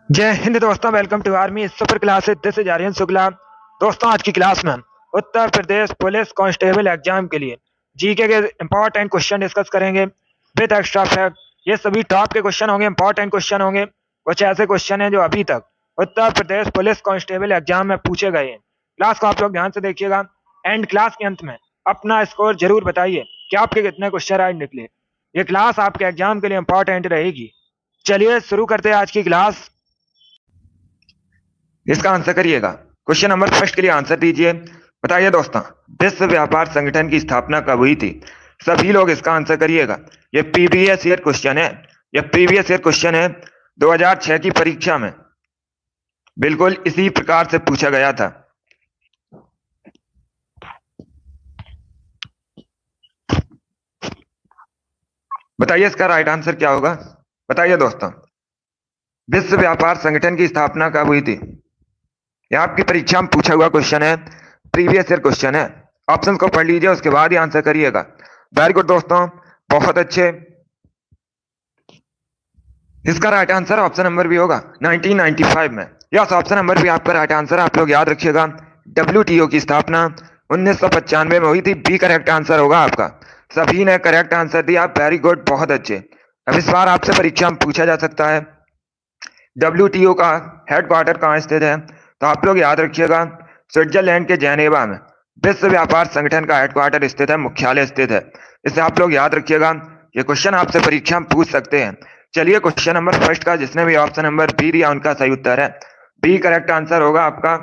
जय हिंद दोस्तों, welcome to army super classes. This is Aryan Shukla. दोस्तों, आज की क्लास में हम Uttar Pradesh police constable exam के लिए जीके के इंपॉर्टेंट क्वेश्चन डिस्कस करेंगे विद एक्स्ट्रा फैक्ट। ये सभी टॉप के क्वेश्चन होंगे, इंपॉर्टेंट क्वेश्चन होंगे। कुछ ऐसे क्वेश्चन हैं जो अभी तक उत्तर प्रदेश पुलिस कांस्टेबल एग्जाम में पूछे गए हैं। क्लास को आप लोग ध्यान से देखिएगा एंड क्लास के अंत में अपना स्कोर जरूर बताइए कि आपके कितने क्वेश्चन राइट निकले। ये क्लास आपके एग्जाम के लिए इंपॉर्टेंट रहेगी। चलिए शुरू करते हैं आज की क्लास। इसका आंसर करिएगा। क्वेश्चन नंबर फर्स्ट के लिए आंसर दीजिए। बताइए दोस्तों, विश्व व्यापार संगठन की स्थापना कब हुई थी? सभी लोग इसका आंसर करिएगा। ये प्रीवियस ईयर क्वेश्चन है। ये प्रीवियस ईयर क्वेश्चन है 2006 की परीक्षा में बिल्कुल इसी प्रकार से पूछा गया था। बताइए इसका राइट आंसर क्या होगा। बताइए दोस्तों, विश्व व्यापार संगठन की स्थापना कब हुई थी? यह आपकी परीक्षा में पूछा हुआ क्वेश्चन है, प्रीवियस ईयर क्वेश्चन है। ऑप्शन को पढ़ लीजिए, उसके बाद ही आंसर करिएगा। वेरी गुड दोस्तों, बहुत अच्छे। इसका राइट आंसर ऑप्शन नंबर भी होगा 1995 में। यस, ऑप्शन नंबर भी आपका राइट आंसर। आप लोग याद रखिएगा, डब्ल्यूटीओ की स्थापना 1995 में हुई थी। बी करेक्ट आंसर होगा आपका। सभी ने करेक्ट आंसर दिया। वेरी गुड, बहुत अच्छे। अब इस बार आपसे परीक्षा में पूछा जा सकता है डब्ल्यूटीओ का हेडक्वार्टर कहाँ स्थित है? तो आप लोग याद रखिएगा, स्विट्जरलैंड के जेनेवा में विश्व व्यापार संगठन का हेडक्वार्टर स्थित है, मुख्यालय स्थित है। इसे आप लोग याद रखिएगा। ये क्वेश्चन आपसे परीक्षा में पूछ सकते हैं। चलिए क्वेश्चन नंबर फर्स्ट का जिसने भी ऑप्शन नंबर बी दिया उनका सही उत्तर है। बी करेक्ट आंसर होगा आपका।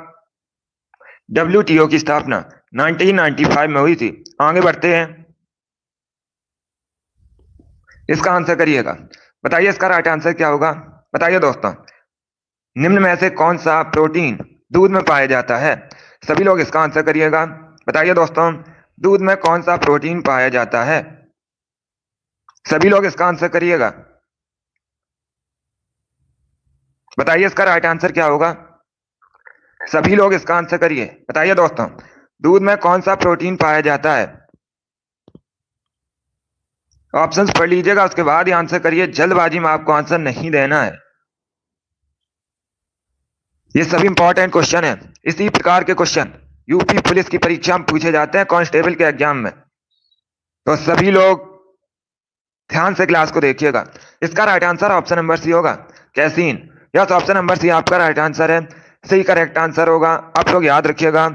डब्ल्यूटीओ की स्थापना 1995 में हुई थी। आगे बढ़ते हैं, इसका आंसर करिएगा। बताइए इसका राइट आंसर क्या होगा। बताइए दोस्तों, निम्न में से कौन सा प्रोटीन दूध में पाया जाता है? सभी लोग इसका आंसर करिएगा। बताइए दोस्तों, दूध में कौन सा प्रोटीन पाया जाता है? सभी लोग इसका आंसर करिएगा। बताइए इसका राइट आंसर क्या होगा। सभी लोग इसका आंसर करिए। बताइए दोस्तों, दूध में कौन सा प्रोटीन पाया जाता है? ऑप्शंस पढ़ लीजिएगा, उसके बाद ही आंसर करिए। जल्दबाजी में आपको आंसर नहीं देना है। ये सभी इंपॉर्टेंट क्वेश्चन है। इसी प्रकार के क्वेश्चन यूपी पुलिस की परीक्षा में पूछे जाते हैं, कांस्टेबल के एग्जाम में। तो सभी लोग ध्यान से क्लास को देखिएगा। इसका right answer option number C होगा, casein. Yes, option number C आपका राइट आंसर है। सी करेक्ट आंसर होगा। आप लोग याद रखिएगा,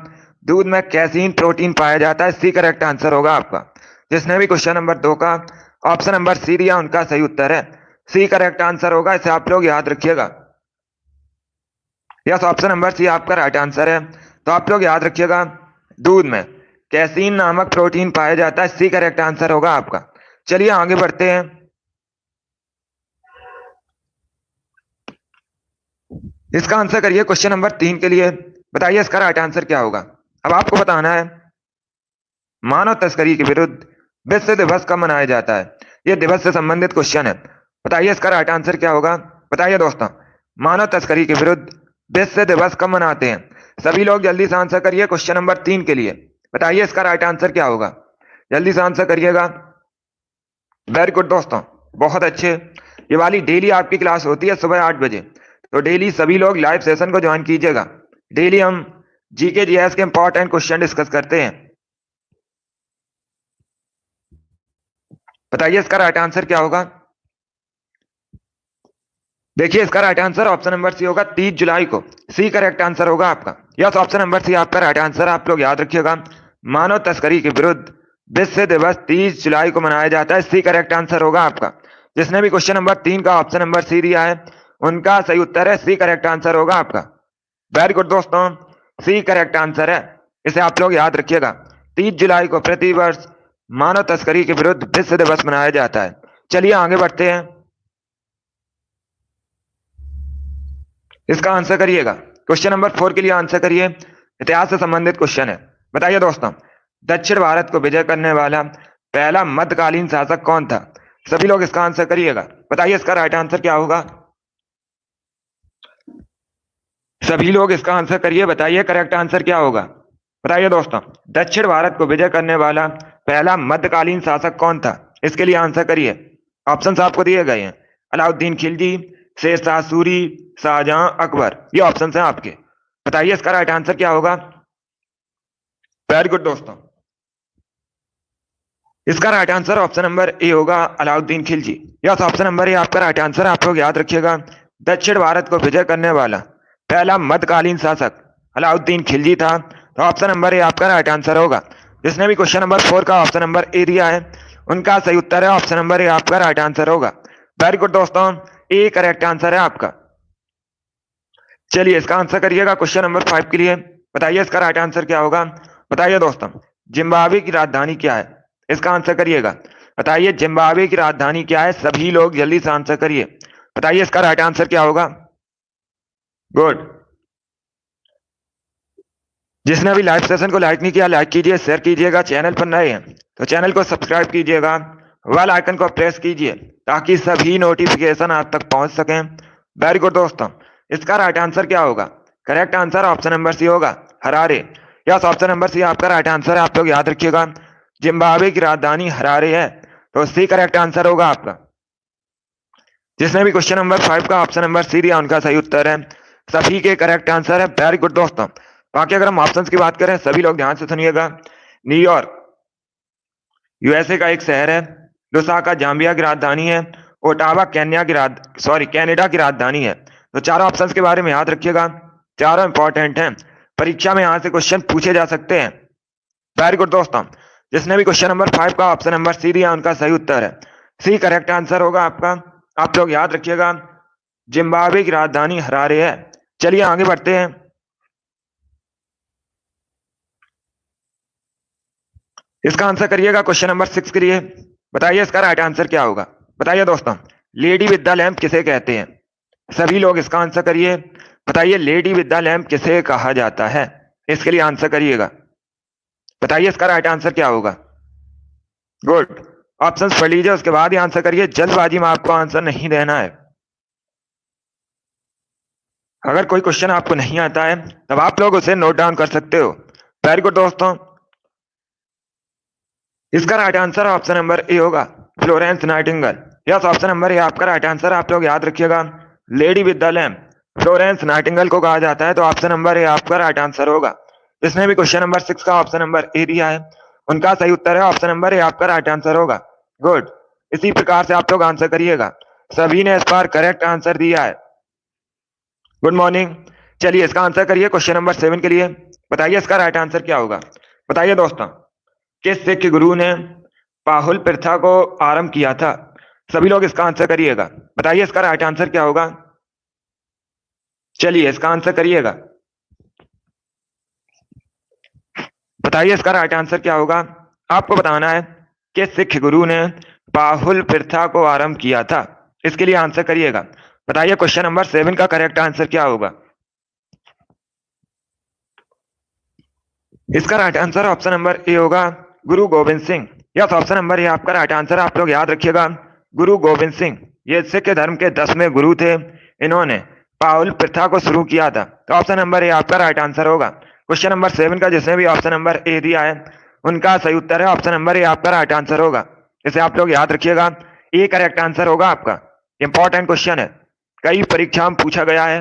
दूध में कैसीन प्रोटीन पाया जाता है। सी करेक्ट आंसर होगा आपका। जिसने भी क्वेश्चन नंबर 2 का ऑप्शन नंबर सी दिया उनका सही उत्तर है। सी करेक्ट आंसर होगा, इसे आप लोग याद रखिएगा। यस, ऑप्शन नंबर सी आपका राइट आंसर है। तो आप लोग याद रखिएगा, दूध में कैसीन नामक प्रोटीन पाया जाता है। सी करेक्ट आंसर होगा आपका। चलिए आगे बढ़ते हैं। इसका आंसर करिए क्वेश्चन नंबर 3 के लिए। बताइए इसका राइट आंसर क्या होगा। अब आपको बताना है, मानव तस्करी के विरुद्ध विश्व दिवस कब मनाया जाता है? यह दिवस से संबंधित क्वेश्चन है। बताइए इसका राइट आंसर क्या होगा। बताइए दोस्तों, मानव तस्करी के विरुद्ध विश्व दिवस कब मनाते हैं? सभी लोग जल्दी से आंसर करिए क्वेश्चन नंबर 3 के लिए। बताइए इसका राइट आंसर क्या होगा। जल्दी से आंसर करिएगा। वेरी गुड दोस्तों, बहुत अच्छे। ये वाली डेली आपकी क्लास होती है सुबह 8 बजे। तो डेली सभी लोग लाइव सेशन को ज्वाइन कीजिएगा। डेली हम जीके जीएस के इंपॉर्टेंट क्वेश्चन डिस्कस करते हैं। बताइए इसका राइट आंसर क्या होगा। देखिए इसका right answer option number C होगा, 30 जुलाई को। सी करेक्ट आंसर होगा आपका। यस, ऑप्शन नंबर सी आपका राइट आंसर। आप लोग याद रखिएगा, मानव तस्करी के विरुद्ध विश्व दिवस 30 जुलाई को मनाया जाता है। सी करेक्ट आंसर होगा आपका। जिसने भी क्वेश्चन नंबर 3 का ऑप्शन नंबर सी दिया है उनका सही उत्तर है। सी करेक्ट आंसर होगा आपका। वेरी गुड दोस्तों, सी करेक्ट आंसर है। इसे आप लोग याद रखिएगा। 30 जुलाई को प्रतिवर्ष मानव तस्करी के विरुद्ध विश्व दिवस मनाया जाता है। चलिए आगे बढ़ते हैं। इसका आंसर करिएगा। क्वेश्चन नंबर 4 के लिए आंसर करिए। इतिहास से संबंधित क्वेश्चन है। बताइए दोस्तों, दक्षिण भारत को विजय करने वाला पहला मध्यकालीन शासक कौन था? सभी लोग इसका आंसर करिएगा। बताइए इसका राइट आंसर क्या होगा। सभी लोग इसका आंसर करिए। बताइए करेक्ट आंसर क्या होगा। बताइए दोस्तों, दक्षिण भारत को विजय करने वाला पहला मध्यकालीन शासक कौन था? इसके लिए आंसर करिए। ऑप्शंस आपको दिए गए हैं, अलाउद्दीन खिलजी, शेरशाह सूरी, शाहजहां, अकबर। ये ऑप्शन है आपके। बताइए इसका राइट आंसर क्या होगा। वेरी गुड दोस्तों। इसका right answer option number A होगा, Alauddin Khilji. Yes, option number A आपका राइट आंसर। आप लोग याद रखिएगा, दक्षिण भारत को विजय करने वाला पहला मध्यकालीन शासक अलाउद्दीन खिलजी था। तो ऑप्शन नंबर ए आपका राइट आंसर होगा। जिसने भी क्वेश्चन नंबर 4 का ऑप्शन नंबर ए दिया है उनका सही उत्तर है ऑप्शन नंबर ए आपका राइट आंसर होगा। वेरी गुड दोस्तों, ए करेक्ट आंसर है आपका। चलिए इसका आंसर करिएगा क्वेश्चन नंबर 5 के लिए। बताइए इसका राइट आंसर क्या होगा। बताइए दोस्तों, जिम्बाब्वे की राजधानी क्या है। इसका आंसर करिएगा। बताइए जिम्बाब्वे की राजधानी क्या है। सभी लोग जल्दी से आंसर करिए। बताइए इसका राइट आंसर क्या होगा। गुड। जिसने अभी लाइव सेशन को लाइक नहीं किया, लाइक कीजिए, शेयर कीजिएगा। चैनल पर नए हैं तो चैनल को सब्सक्राइब कीजिएगा, बेल आइकन को प्रेस कीजिए ताकि सभी नोटिफिकेशन आप तक पहुंच सकें। वेरी गुड दोस्तों, इसका राइट आंसर क्या होगा। Correct answer option number C होगा, Harare. Yes, option number C आपका राइट आंसर है। आप लोग याद रखिएगा, जिम्बाब्वे की राजधानी हरारे है, तो सी करेक्ट आंसर होगा आपका। जिसने भी क्वेश्चन नंबर 5 का ऑप्शन नंबर सी दिया उनका सही उत्तर है। सभी के करेक्ट आंसर है। वेरी गुड दोस्तों। बाकी अगर हम ऑप्शंस की बात करें, सभी लोग ध्यान से सुनिएगा। न्यूयॉर्क यूएसए का एक शहर है, लुसाका जाम्बिया की राजधानी है, ओटावा कनाडा की राजधानी है। तो चारों ऑप्शंस के बारे में याद रखिएगा, चारों इंपॉर्टेंट हैं, परीक्षा में यहाँ से क्वेश्चन पूछे जा सकते हैं। वेरी गुड दोस्तों, जिसने भी क्वेश्चन नंबर 5 का ऑप्शन नंबर सी दिया उनका सही उत्तर है। सी करेक्ट आंसर होगा आपका। आप लोग याद रखिएगा, जिम्बाब्वे की राजधानी हरारे है। चलिए आगे बढ़ते हैं। इसका आंसर करिएगा क्वेश्चन नंबर 6 के लिए। बताइए इसका राइट आंसर क्या होगा। बताइए दोस्तों, लेडी विद द लैम्प किसे कहते हैं। सभी लोग इसका आंसर करिए। बताइए लेडी विद द लैम्प किसे कहा जाता है। इसके लिए आंसर करिएगा। बताइए इसका राइट आंसर क्या होगा। गुड। ऑप्शंस पढ़ लीजिए, उसके बाद ही आंसर करिए। जल्दबाजी में आपको आंसर नहीं देना है। अगर कोई क्वेश्चन आपको नहीं आता है तब आप लोग उसे नोट डाउन कर सकते हो। वेरी गुड दोस्तों, इसका right answer option number A होगा, Florence Nightingale. Yes, option number A आपका राइट आंसर। आप लोग याद रखिएगा, lady with the lamp Florence Nightingale को कहा जाता है। तो ऑप्शन नंबर ए आपका राइट आंसर होगा। जिसने भी क्वेश्चन नंबर 6 का ऑप्शन नंबर ए दिया है उनका सही उत्तर है ऑप्शन नंबर ए आपका राइट आंसर होगा। गुड। इसी प्रकार से आप लोग आंसर करिएगा। सभी ने इस बार करेक्ट आंसर दिया है। Good morning. चलिए इसका आंसर करिए क्वेश्चन नंबर 7 के लिए। बताइए इसका राइट आंसर क्या होगा। बताइए दोस्तों, किस सिख गुरु ने पाहुल प्रथा को आरंभ किया था। सभी लोग इसका आंसर करिएगा। बताइए इसका राइट आंसर क्या होगा। चलिए इसका आंसर करिएगा। बताइए इसका राइट आंसर क्या होगा। आपको बताना है कि सिख गुरु ने पाहुल प्रथा को आरंभ किया था। इसके लिए आंसर करिएगा। बताइए क्वेश्चन नंबर 7 का करेक्ट आंसर क्या होगा। इसका right answer option number A होगा, गुरु Govind Singh. Yes, option number A आपका राइट आंसर। आप लोग याद रखिएगा, गुरु गोविंद सिंह ये सिख धर्म के 10वें गुरु थे। इन्होंने पाहुल प्रथा को शुरू किया था। तो ऑप्शन नंबर ए आपका राइट आंसर होगा। क्वेश्चन नंबर 7 का जिसने भी ऑप्शन नंबर ए दिया है उनका सही उत्तर है ऑप्शन नंबर ए आपका राइट आंसर होगा। इसे आप लोग याद रखिएगा, ए करेक्ट आंसर होगा आपका। इंपॉर्टेंट क्वेश्चन है, कई परीक्षा में पूछा गया है,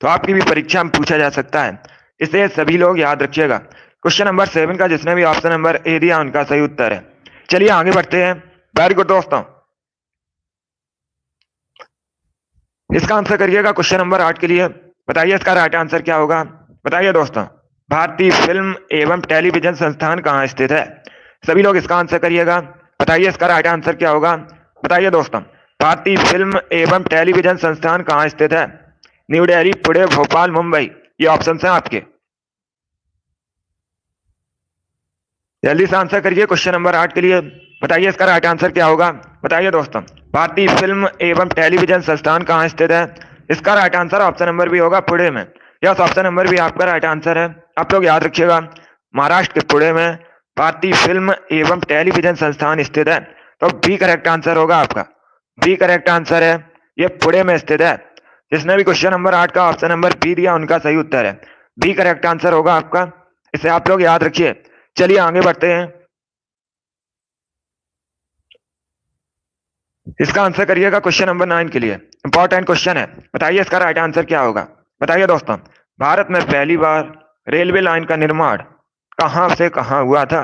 तो आपकी भी परीक्षा में पूछा जा सकता है। इसे सभी लोग याद रखिएगा। क्वेश्चन नंबर 7 का जिसने भी ऑप्शन नंबर ए दिया उनका सही उत्तर है। चलिए आगे बढ़ते हैं। वेरी गुड दोस्तों, इसका आंसर करिएगा क्वेश्चन नंबर 8 के लिए। बताइए इसका राइट आंसर क्या होगा। बताइए दोस्तों, भारतीय फिल्म एवं टेलीविजन संस्थान कहाँ स्थित है। सभी लोग इसका आंसर करिएगा। बताइए इसका राइट आंसर क्या होगा। बताइए दोस्तों, भारतीय फिल्म एवं टेलीविजन संस्थान कहाँ स्थित है। न्यू दिल्ली, पुणे, भोपाल, मुंबई। ये ऑप्शन हैं आपके। जल्दी से आंसर करिए क्वेश्चन नंबर 8 के लिए। बताइए इसका राइट आंसर क्या होगा। बताइए दोस्तों, भारतीय फिल्म एवं टेलीविजन संस्थान कहाँ स्थित है। इसका right answer option number B होगा, पुणे में। यस, ऑप्शन नंबर बी आपका राइट आंसर है। आप लोग याद रखिएगा, महाराष्ट्र के पुणे में भारतीय फिल्म एवं टेलीविजन संस्थान स्थित है। तो बी करेक्ट आंसर होगा आपका। बी करेक्ट आंसर है, ये पुणे में स्थित है। जिसने भी क्वेश्चन नंबर 8 का ऑप्शन नंबर बी दिया उनका सही उत्तर है। बी करेक्ट आंसर होगा आपका। इसे आप लोग याद रखिए। चलिए आगे बढ़ते हैं। इसका आंसर करिएगा क्वेश्चन नंबर 9 के लिए। इंपॉर्टेंट क्वेश्चन है, बताइए इसका राइट आंसर क्या होगा। बताइए दोस्तों, भारत में पहली बार रेलवे लाइन का निर्माण कहां से कहां हुआ था।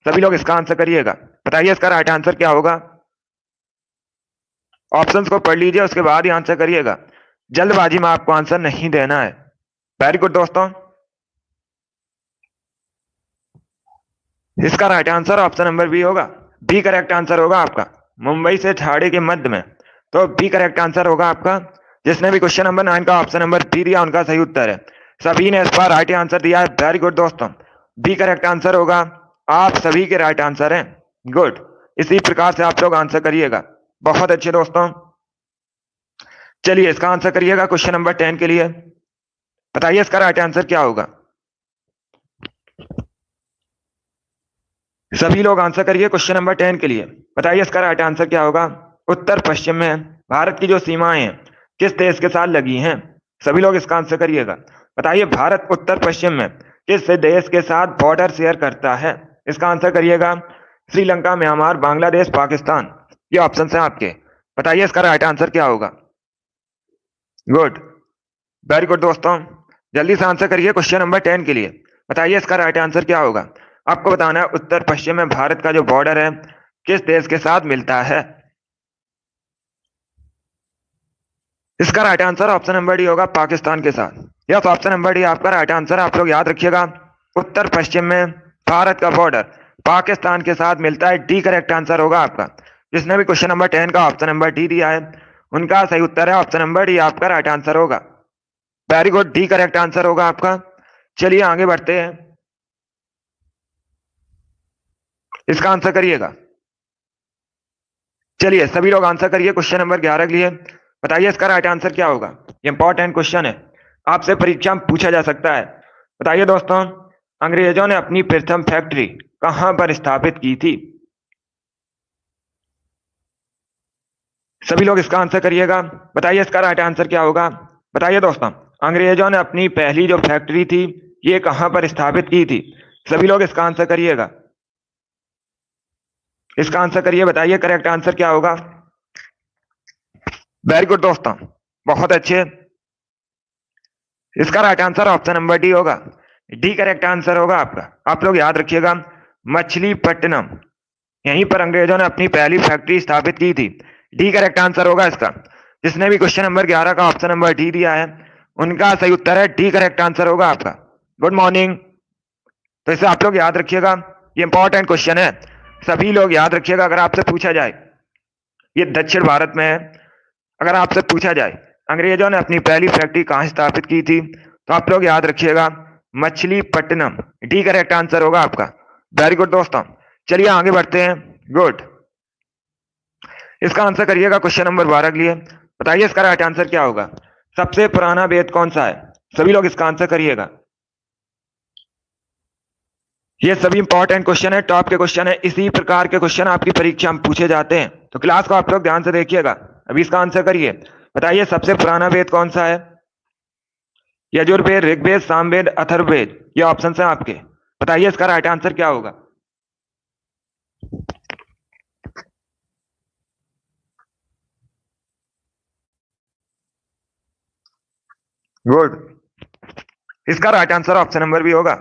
सभी लोग इसका आंसर करिएगा। बताइए इसका राइट आंसर क्या होगा। ऑप्शंस को पढ़ लीजिए, उसके बाद ही आंसर करिएगा। जल्दबाजी में आपको आंसर नहीं देना है। वेरी गुड दोस्तों, इसका right answer option number B होगा। बी करेक्ट आंसर होगा आपका, मुंबई से ठाणे के मध्य में। तो बी करेक्ट आंसर होगा आपका। जिसने भी क्वेश्चन नंबर 9 का ऑप्शन नंबर बी दिया उनका सही उत्तर है। सभी ने इस पर राइट आंसर दिया है। वेरी गुड दोस्तों, बी करेक्ट आंसर होगा। आप सभी के राइट आंसर हैं। गुड, इसी प्रकार से आप लोग आंसर करिएगा। बहुत अच्छे दोस्तों, चलिए इसका आंसर करिएगा क्वेश्चन नंबर 10 के लिए। बताइए इसका राइट आंसर क्या होगा। सभी लोग आंसर करिए क्वेश्चन नंबर 10 के लिए। बताइए इसका राइट आंसर क्या होगा। उत्तर पश्चिम में भारत की जो सीमाएं हैं किस देश के साथ लगी हैं। सभी लोग इसका आंसर करिएगा। बताइए भारत उत्तर पश्चिम में किस देश के साथ बॉर्डर शेयर करता है। इसका आंसर करिएगा। श्रीलंका, म्यांमार, बांग्लादेश, पाकिस्तान, ये ऑप्शन है आपके। बताइए इसका राइट आंसर क्या होगा। गुड, वेरी गुड दोस्तों, जल्दी से आंसर करिए क्वेश्चन नंबर 10 के लिए। बताइए इसका राइट आंसर क्या होगा। आपको बताना है उत्तर पश्चिम में भारत का जो बॉर्डर है किस देश के साथ मिलता है। इसका right answer option number D होगा, पाकिस्तान के साथ। यस, ऑप्शन नंबर डी आपका राइट आंसर। आप लोग याद रखिएगा, उत्तर पश्चिम में भारत का बॉर्डर पाकिस्तान के साथ मिलता है। डी करेक्ट आंसर होगा आपका। जिसने भी क्वेश्चन नंबर 10 का ऑप्शन नंबर डी दिया है उनका सही उत्तर है ऑप्शन नंबर डी आपका राइट आंसर होगा। Very good, D correct answer होगा आपका। चलिए आगे बढ़ते हैं, इसका आंसर करिएगा। चलिए सभी लोग आंसर करिए क्वेश्चन नंबर 11 के लिए। बताइए इसका राइट आंसर क्या होगा। इंपॉर्टेंट क्वेश्चन है, आपसे परीक्षा में पूछा जा सकता है। बताइए दोस्तों, अंग्रेजों ने अपनी प्रथम फैक्ट्री कहां पर स्थापित की थी। सभी लोग इसका आंसर करिएगा। बताइए इसका राइट आंसर क्या होगा। बताइए दोस्तों, अंग्रेजों ने अपनी पहली जो फैक्ट्री थी ये कहां पर स्थापित की थी। सभी लोग इसका आंसर करिएगा। इसका आंसर करिए। बताइए करेक्ट आंसर क्या होगा। वेरी गुड दोस्तों, बहुत अच्छे। इसका right answer option number D होगा। डी करेक्ट आंसर होगा आपका। आप लोग याद रखिएगा, मछलीपट्टनम, यहीं पर अंग्रेजों ने अपनी पहली फैक्ट्री स्थापित की थी। डी करेक्ट आंसर होगा इसका। जिसने भी क्वेश्चन नंबर 11 का ऑप्शन नंबर डी दिया है उनका सही उत्तर है डी करेक्ट आंसर होगा आपका। Good morning. तो इसे आप लोग याद रखिएगा, ये इंपॉर्टेंट क्वेश्चन है, सभी लोग याद रखिएगा। अगर आपसे पूछा जाए, ये दक्षिण भारत में है, अगर आपसे पूछा जाए अंग्रेजों ने अपनी पहली फैक्ट्री कहां स्थापित की थी तो आप लोग याद रखिएगा मछलीपट्टनम। डी करेक्ट आंसर होगा आपका। वेरी गुड दोस्तों, चलिए आगे बढ़ते हैं। गुड, इसका आंसर करिएगा क्वेश्चन नंबर 12 के लिए। बताइए इसका राइट आंसर क्या होगा। सबसे पुराना वेद कौन सा है। सभी लोग इसका आंसर करिएगा। ये सभी इंपॉर्टेंट क्वेश्चन है, टॉप के क्वेश्चन है। इसी प्रकार के क्वेश्चन आपकी परीक्षा में पूछे जाते हैं, तो क्लास को आप लोग ध्यान से देखिएगा। अभी इसका आंसर करिए। बताइए सबसे पुराना वेद कौन सा है। यजुर्वेद, ऋग्वेद, सामवेद, अथर्ववेद, ये ऑप्शन है आपके। बताइए इसका राइट आंसर क्या होगा। गुड, इसका right answer option number B होगा,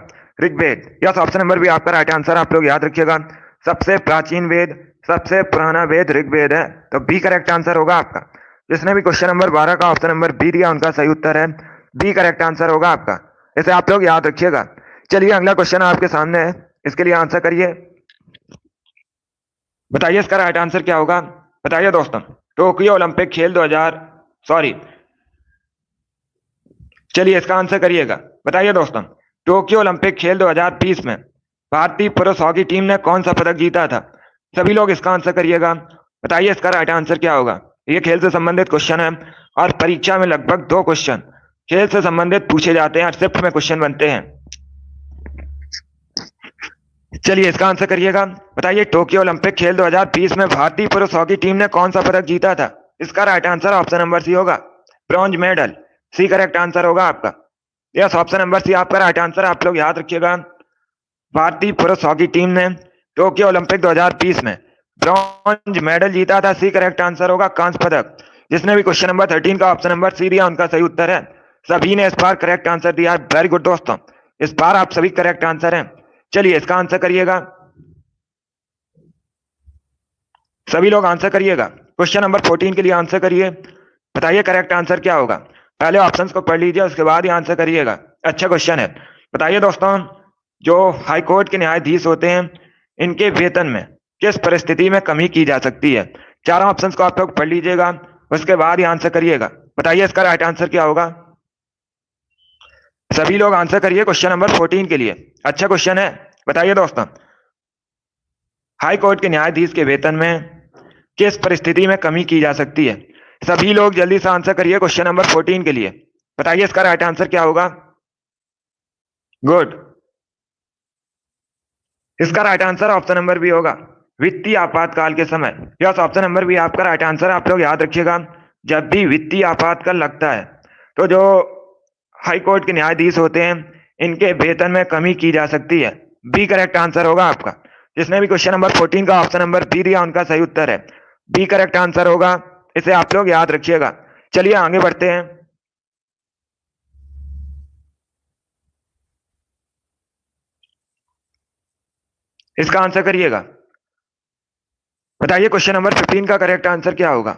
Rigveda. Yes, option number B आपका राइट आंसर। आप लोग याद रखिएगा, सबसे प्राचीन वेद, सबसे पुराना वेद ऋग्वेद है, तो बी करेक्ट आंसर होगा आपका। जिसने भी क्वेश्चन नंबर 12 का ऑप्शन नंबर बी दिया उनका सही उत्तर है बी करेक्ट आंसर होगा आपका। इसे आप लोग याद रखिएगा। चलिए अगला क्वेश्चन आपके सामने है, इसके लिए आंसर करिए। बताइए इसका राइट आंसर क्या होगा। बताइए दोस्तों, टोक्यो ओलंपिक खेल 2000 सॉरी चलिए इसका आंसर करिएगा। बताइए दोस्तों, टोक्यो ओलंपिक खेल 2020 में भारतीय पुरुष हॉकी टीम ने कौन सा पदक जीता था। सभी लोग इसका आंसर करिएगा। बताइए इसका राइट आंसर क्या होगा। ये खेल से संबंधित क्वेश्चन है और परीक्षा में लगभग 2 क्वेश्चन खेल से संबंधित पूछे जाते हैं, शिफ्ट में क्वेश्चन बनते हैं। चलिए इसका आंसर करिएगा। बताइए टोक्यो ओलंपिक खेल 2020 में भारतीय पुरुष हॉकी टीम ने कौन सा पदक जीता था। इसका right answer option number C होगा, bronze medal. C correct answer होगा आपका। यस, ऑप्शन नंबर सी आपका राइट आंसर। आप लोग याद रखिएगा, भारतीय पुरुष हॉकी टीम ने टोक्यो ओलंपिक 2020 में ब्रॉन्ज मेडल जीता था। सी करेक्ट आंसर होगा, कांस्य पदक। जिसने भी क्वेश्चन नंबर 13 का ऑप्शन नंबर सी दिया उनका सही उत्तर है। सभी ने इस बार करेक्ट आंसर दिया है। वेरी गुड दोस्तों, इस बार आप सभी करेक्ट आंसर हैं। चलिए इसका आंसर करिएगा, सभी लोग आंसर करिएगा। क्वेश्चन नंबर 14 के लिए आंसर करिए। बताइए करेक्ट आंसर क्या होगा। पहले ऑप्शंस को पढ़ लीजिए, उसके बाद ही आंसर करिएगा। अच्छा क्वेश्चन है। बताइए दोस्तों, जो हाई कोर्ट के न्यायाधीश होते हैं इनके वेतन में किस परिस्थिति में कमी की जा सकती है। चारों ऑप्शंस को आप लोग पढ़ लीजिएगा, उसके बाद ही आंसर करिएगा। बताइए इसका राइट आंसर क्या होगा। सभी लोग आंसर करिए क्वेश्चन नंबर 14 के लिए। अच्छा क्वेश्चन है। बताइए दोस्तों, हाई कोर्ट के न्यायाधीश के वेतन में किस परिस्थिति में कमी की जा सकती है। सभी लोग जल्दी से आंसर करिए क्वेश्चन नंबर 14 के लिए। बताइए इसका राइट आंसर क्या होगा। गुड, इसका right answer option number B होगा, वित्तीय आपातकाल के समय। यस, ऑप्शन नंबर बी आपका राइट आंसर। आप लोग याद रखिएगा, जब भी वित्तीय आपातकाल लगता है तो जो हाई कोर्ट के न्यायाधीश होते हैं इनके वेतन में कमी की जा सकती है। बी करेक्ट आंसर होगा आपका। जिसने भी क्वेश्चन नंबर 14 का ऑप्शन नंबर बी दिया उनका सही उत्तर है। बी करेक्ट आंसर होगा, इसे आप लोग याद रखिएगा। चलिए आगे बढ़ते हैं। इसका आंसर करिएगा। बताइए क्वेश्चन नंबर 15 का करेक्ट आंसर क्या होगा।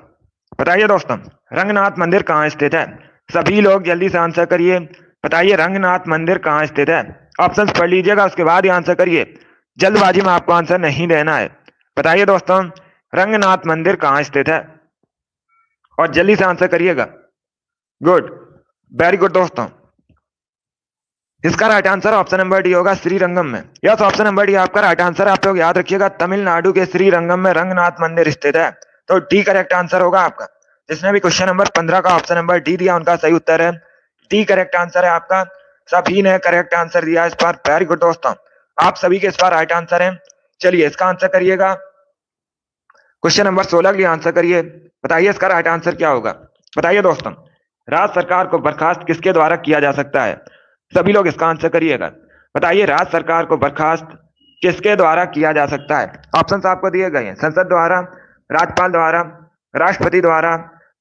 बताइए दोस्तों, रंगनाथ मंदिर कहाँ स्थित है। सभी लोग जल्दी से आंसर करिए। बताइए रंगनाथ मंदिर कहाँ स्थित है। ऑप्शंस पढ़ लीजिएगा, उसके बाद ही आंसर करिए। जल्दबाजी में आपको आंसर नहीं देना है। बताइए दोस्तों, रंगनाथ मंदिर कहाँ स्थित है और जल्दी से आंसर करिएगा। गुड, वेरी गुड दोस्तों, इसका right answer option number D होगा, श्रीरंगम में। यस, ऑप्शन नंबर डी आपका राइट आंसर। आप लोग याद रखिएगा, तमिलनाडु के श्रीरंगम में रंगनाथ मंदिर स्थित है, तो डी करेक्ट आंसर होगा आपका। जिसने भी क्वेश्चन नंबर 15 का ऑप्शन नंबर डी दिया उनका सही उत्तर है। डी करेक्ट आंसर है आपका। सभी ने करेक्ट आंसर दिया इस बार। वेरी गुड दोस्तों, आप सभी के इस बार राइट आंसर है। चलिए इसका आंसर करिएगा। क्वेश्चन नंबर 16 के लिए आंसर करिए। बताइए इसका राइट आंसर क्या होगा। बताइए दोस्तों, राज्य सरकार को बर्खास्त किसके द्वारा किया जा सकता है। सभी लोग इसका आंसर करिएगा। बताइए राज्य सरकार को बर्खास्त किसके द्वारा किया जा सकता है। ऑप्शंस आपको दिए गए हैं, संसद द्वारा, राज्यपाल द्वारा, राष्ट्रपति द्वारा,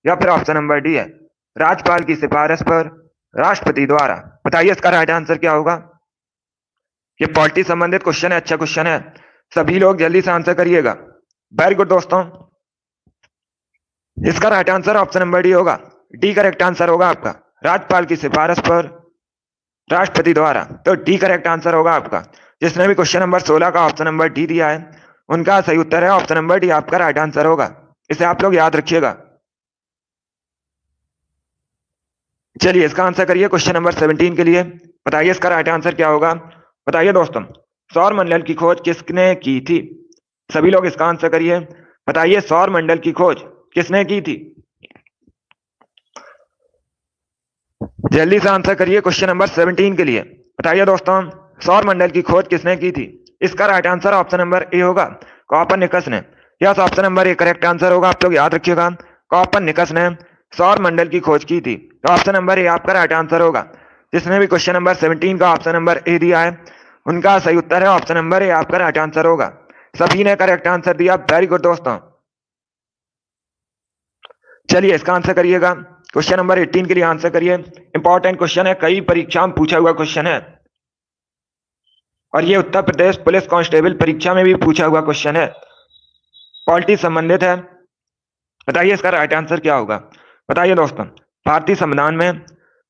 या फिर ऑप्शन नंबर डी है राज्यपाल की सिफारिश पर राष्ट्रपति द्वारा। बताइए इसका राइट आंसर क्या होगा। ये पॉलिटी संबंधित क्वेश्चन है, अच्छा क्वेश्चन है। सभी लोग जल्दी से आंसर करिएगा। वेरी गुड दोस्तों, इसका right answer option number D होगा। डी करेक्ट आंसर होगा आपका, राज्यपाल की सिफारिश पर राष्ट्रपति द्वारा, तो डी करेक्ट आंसर होगा आपका। जिसने भी क्वेश्चन नंबर 16 का ऑप्शन नंबर डी दिया है उनका सही उत्तर है ऑप्शन नंबर डी आपका राइट आंसर होगा। इसे आप लोग याद रखिएगा। चलिए इसका आंसर करिए क्वेश्चन नंबर 17 के लिए। बताइए इसका राइट आंसर क्या होगा। बताइए दोस्तों, सौर मंडल की खोज किसने की थी। सभी लोग इसका आंसर करिए। बताइए सौर मंडल की खोज किसने की थी। जल्दी से आंसर करिए क्वेश्चन नंबर 17 के लिए। बताइए दोस्तों, सौर मंडल की खोज किसने की थी। इसका right answer option number A होगा, कॉपरनिकस ने। Yes, option number A correct answer होगा। आप लोग याद रखिएगा, कॉपरनिकस ने सौर मंडल की खोज की थी, तो ऑप्शन नंबर ए आपका राइट आंसर होगा। जिसने भी क्वेश्चन नंबर 17 का ऑप्शन नंबर ए दिया है उनका सही उत्तर है ऑप्शन नंबर ए आपका राइट आंसर होगा। सभी ने करेक्ट आंसर दिया। वेरी गुड दोस्तों, चलिए इसका आंसर करिएगा। क्वेश्चन नंबर 18 के लिए आंसर करिए। इंपॉर्टेंट क्वेश्चन है, कई परीक्षा में पूछा हुआ क्वेश्चन है, और ये उत्तर प्रदेश पुलिस कांस्टेबल परीक्षा में भी पूछा हुआ क्वेश्चन है, पॉलिटी संबंधित है। बताइए इसका राइट आंसर क्या होगा। बताइए दोस्तों, भारतीय संविधान में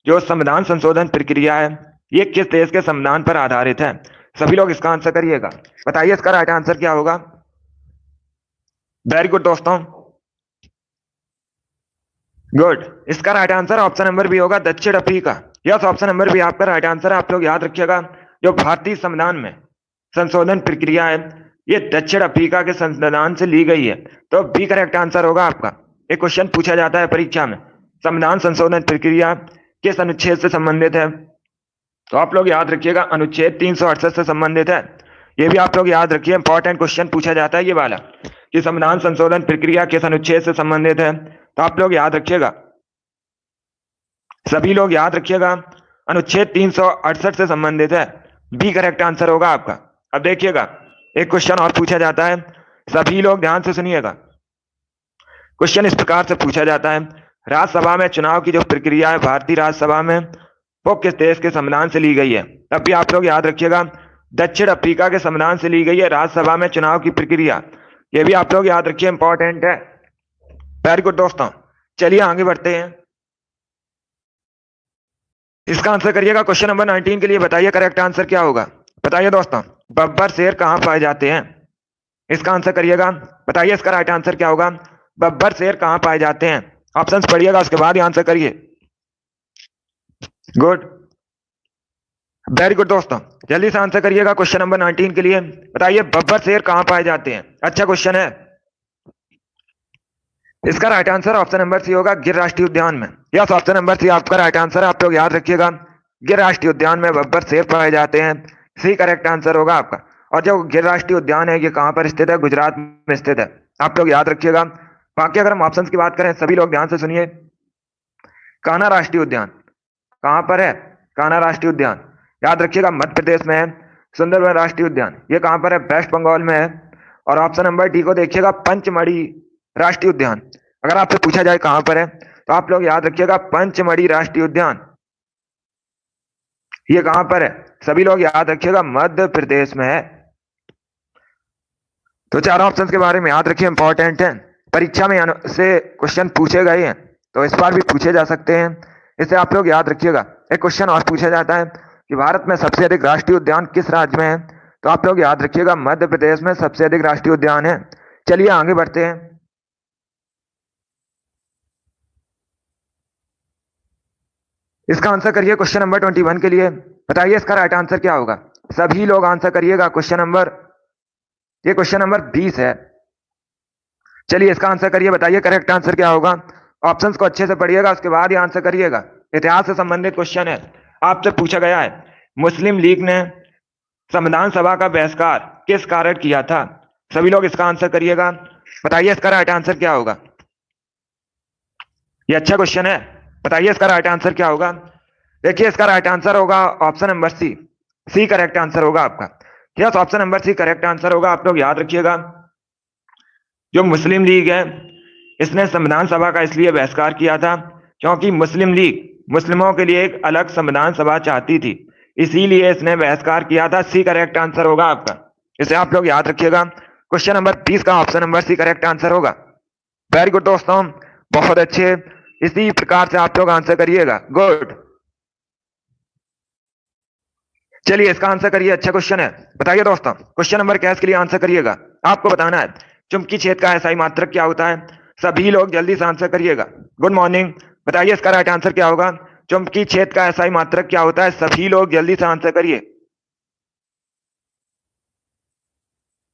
जो संविधान संशोधन प्रक्रिया है ये किस देश के संविधान पर आधारित है। सभी लोग इसका आंसर करिएगा। बताइए इसका राइट आंसर क्या होगा। वेरी गुड दोस्तों, गुड, इसका right answer option number B होगा, दक्षिण Africa. Yes, option number B आपका राइट आंसर है। आप लोग याद रखिएगा, जो भारतीय संविधान में संशोधन प्रक्रिया है ये दक्षिण अफ्रीका के संविधान से ली गई है, तो बी करेक्ट आंसर होगा आपका। एक क्वेश्चन पूछा जाता है परीक्षा में, संविधान संशोधन प्रक्रिया किस अनुच्छेद से संबंधित है, तो आप लोग याद रखिएगा अनुच्छेद 368 से संबंधित है। ये भी आप लोग याद रखिए, इंपॉर्टेंट क्वेश्चन पूछा जाता है ये वाला, कि संविधान संशोधन प्रक्रिया किस अनुच्छेद से संबंधित है, तो आप लोग याद रखिएगा। सभी लोग याद रखिएगा, अनुच्छेद 368 से संबंधित है। बी करेक्ट आंसर होगा आपका। अब देखिएगा, एक क्वेश्चन और पूछा जाता है, सभी लोग ध्यान से सुनिएगा। क्वेश्चन इस प्रकार से पूछा जाता है, राज्यसभा में चुनाव की जो प्रक्रिया है भारतीय राज्यसभा में वो किस देश के संविधान से ली गई है? तब भी आप लोग याद रखिएगा, दक्षिण अफ्रीका के संविधान से ली गई है राज्यसभा में चुनाव की प्रक्रिया। ये भी आप लोग याद रखिए, इंपॉर्टेंट है। वेरी गुड दोस्तों, चलिए आगे बढ़ते हैं। इसका आंसर करिएगा क्वेश्चन नंबर 19 के लिए। बताइए करेक्ट आंसर क्या होगा? बताइए दोस्तों, बब्बर शेर कहाँ पाए जाते हैं? इसका आंसर करिएगा, बताइए इसका राइट आंसर क्या होगा? बब्बर शेर कहाँ पाए जाते हैं? ऑप्शंस पढ़िएगा, उसके बाद ही आंसर करिए। गुड, वेरी गुड दोस्तों, जल्दी से आंसर करिएगा क्वेश्चन नंबर 19 के लिए। बताइए बब्बर शेर कहाँ पाए जाते हैं? अच्छा क्वेश्चन है। इसका right answer option number C होगा, गिर राष्ट्रीय उद्यान में। यस, ऑप्शन नंबर सी आपका राइट आंसर है। आप लोग याद रखिएगा, गिर राष्ट्रीय उद्यान में बब्बर शेर पाए जाते हैं। सी करेक्ट आंसर होगा आपका। और जो गिर राष्ट्रीय उद्यान है ये कहाँ पर स्थित है? गुजरात में स्थित है। आप लोग याद रखिएगा। बाकी अगर हम ऑप्शन की बात करें, सभी लोग ध्यान से सुनिए। कान्हा राष्ट्रीय उद्यान कहाँ पर है? कान्हा राष्ट्रीय उद्यान याद रखिएगा, मध्य प्रदेश में है। सुंदरबन राष्ट्रीय उद्यान ये कहाँ पर है? वेस्ट बंगाल में है। और ऑप्शन नंबर डी को देखिएगा, पंचमढ़ी राष्ट्रीय उद्यान। अगर आपसे पूछा जाए कहां पर है, तो आप लोग याद रखिएगा, पंचमढ़ी राष्ट्रीय उद्यान ये कहां पर है? सभी लोग याद रखिएगा, मध्य प्रदेश में है। तो चारों ऑप्शंस के बारे में याद रखिए, इंपॉर्टेंट है। परीक्षा में से क्वेश्चन पूछे गए हैं, तो इस बार भी पूछे जा सकते हैं। इसे आप लोग याद रखिएगा। एक क्वेश्चन और पूछा जाता है कि भारत में सबसे अधिक राष्ट्रीय उद्यान किस राज्य में है? तो आप लोग याद रखिएगा, मध्य प्रदेश में सबसे अधिक राष्ट्रीय उद्यान है। चलिए आगे बढ़ते हैं। इसका आंसर करिए क्वेश्चन नंबर 21 के लिए। बताइए इसका राइट आंसर क्या होगा? सभी लोग आंसर करिएगा। ये क्वेश्चन नंबर 20 है। चलिए इसका आंसर करिए। बताइए करेक्ट आंसर क्या होगा? ऑप्शंस को अच्छे से पढ़िएगा, उसके बाद ही आंसर करिएगा। इतिहास से संबंधित क्वेश्चन है, आपसे पूछा गया है, मुस्लिम लीग ने संविधान सभा का बहिष्कार किस कारण किया था? सभी लोग इसका आंसर करिएगा। बताइए इसका राइट आंसर क्या होगा? ये अच्छा क्वेश्चन है। बताइए इसका राइट आंसर क्या होगा? देखिए इसका राइट आंसर होगा option number C. C correct answer होगा आपका। Yes, option number C correct answer होगा। आप लोग याद रखिएगा, जो मुस्लिम लीग है इसने संविधान सभा का इसलिए बहिष्कार किया था क्योंकि मुस्लिम लीग मुस्लिमों के लिए एक अलग संविधान सभा चाहती थी, इसीलिए इसने बहिष्कार किया था। सी करेक्ट आंसर होगा आपका। इसे आप लोग याद रखिएगा। क्वेश्चन नंबर 20 का option number C correct answer होगा। वेरी गुड दोस्तों, बहुत अच्छे। इसी प्रकार से आप लोग आंसर करिएगा। गुड, चलिए इसका आंसर करिए। अच्छा क्वेश्चन है। बताइए दोस्तों, क्वेश्चन नंबर कैस के लिए आंसर करिएगा। आपको बताना है चुंबकीय क्षेत्र का एसआई मात्रक क्या होता है। सभी लोग जल्दी से आंसर करिएगा। गुड मॉर्निंग, बताइए इसका राइट आंसर क्या होगा? चुंबकीय क्षेत्र का एसआई मात्रक क्या होता है? सभी लोग जल्दी से आंसर करिए।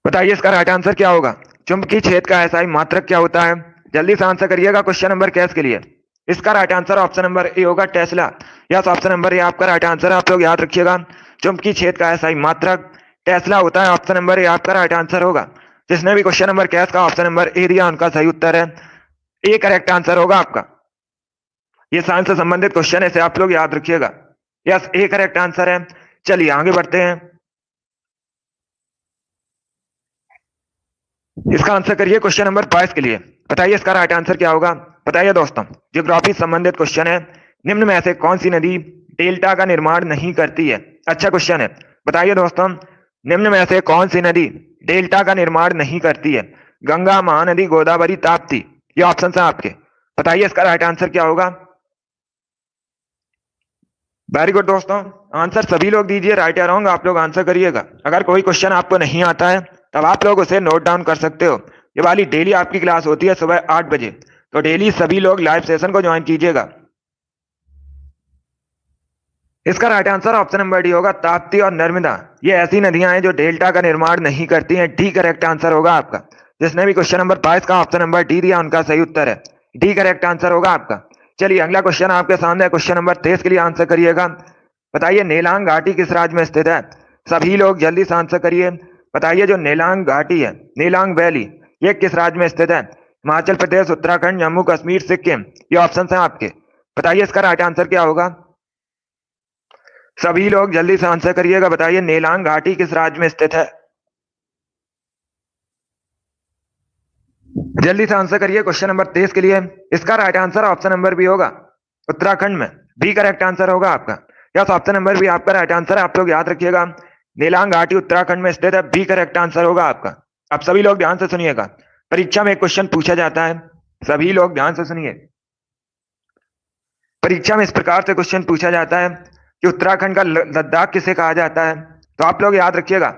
बताइए इसका राइट आंसर क्या होगा? चुंबकीय क्षेत्र का एसआई मात्रक क्या होता है? जल्दी से आंसर करिएगा क्वेश्चन नंबर कैस के लिए। इसका right answer option number A होगा, Tesla. Yes, option number A आपका राइट आंसर है। आप लोग याद रखिएगा, चुंबकीय क्षेत्र का एसआई मात्रक टेस्ला होता है। ऑप्शन नंबर ए आपका राइट आंसर होगा। जिसने भी क्वेश्चन नंबर कैस का ऑप्शन नंबर ए दिया उनका सही उत्तर है। ए करेक्ट आंसर होगा आपका। ये साइंस से संबंधित क्वेश्चन है, इसे आप लोग याद रखिएगा। यस, ए करेक्ट आंसर है। चलिए आगे बढ़ते हैं। इसका आंसर करिए क्वेश्चन नंबर 22 के लिए। बताइए इसका राइट आंसर क्या होगा? बताइए दोस्तों, ज्योग्राफी संबंधित क्वेश्चन है। निम्न में से कौन सी नदी डेल्टा का निर्माण नहीं करती है? अच्छा क्वेश्चन है। बताइए दोस्तों, निम्न में से कौन सी नदी डेल्टा का निर्माण नहीं करती है? गंगा, महानदी, गोदावरी, ताप्ती। ये ऑप्शन है आपके। बताइए इसका राइट आंसर क्या होगा? वेरी गुड दोस्तों, आंसर सभी लोग दीजिए। राइट या रॉन्ग आप लोग आंसर करिएगा। अगर कोई क्वेश्चन आपको नहीं आता है तब आप लोग उसे नोट डाउन कर सकते हो। ये वाली डेली आपकी क्लास होती है सुबह 8 बजे, तो डेली सभी लोग लाइव सेशन को ज्वाइन कीजिएगा। इसका right answer option number D होगा, ताप्ती और नर्मदा। ये ऐसी नदियां हैं जो डेल्टा का निर्माण नहीं करती हैं। डी करेक्ट आंसर होगा आपका। जिसने भी क्वेश्चन नंबर 22 का ऑप्शन नंबर डी दिया उनका सही उत्तर है। डी करेक्ट आंसर होगा आपका। चलिए अगला क्वेश्चन आपके सामने है। क्वेश्चन नंबर 23 के लिए आंसर करिएगा। बताइए नेलांग घाटी किस राज्य में स्थित है? सभी लोग जल्दी से आंसर करिए। बताइए जो नेलांग घाटी है, नेलांग वैली, ये किस राज्य में स्थित है? हिमाचल प्रदेश, उत्तराखंड, जम्मू कश्मीर, सिक्किम। ये ऑप्शन है आपके। बताइए इसका राइट आंसर क्या होगा? सभी लोग जल्दी से आंसर करिएगा। बताइए नेलांग घाटी किस राज्य में स्थित है? जल्दी से आंसर करिए क्वेश्चन नंबर 23 के लिए। इसका right answer option number B होगा, उत्तराखंड में। बी करेक्ट आंसर होगा आपका। यस, ऑप्शन नंबर बी आपका राइट आंसर है। आप लोग याद रखिएगा, नीलांग घाटी उत्तराखंड में स्थित है। बी करेक्ट आंसर होगा आपका। अब सभी लोग ध्यान से सुनिएगा, परीक्षा में एक क्वेश्चन पूछा जाता है, सभी लोग ध्यान से सुनिए। परीक्षा में इस प्रकार से क्वेश्चन पूछा जाता है कि उत्तराखंड का लद्दाख किसे कहा जाता है। तो आप लोग याद रखिएगा,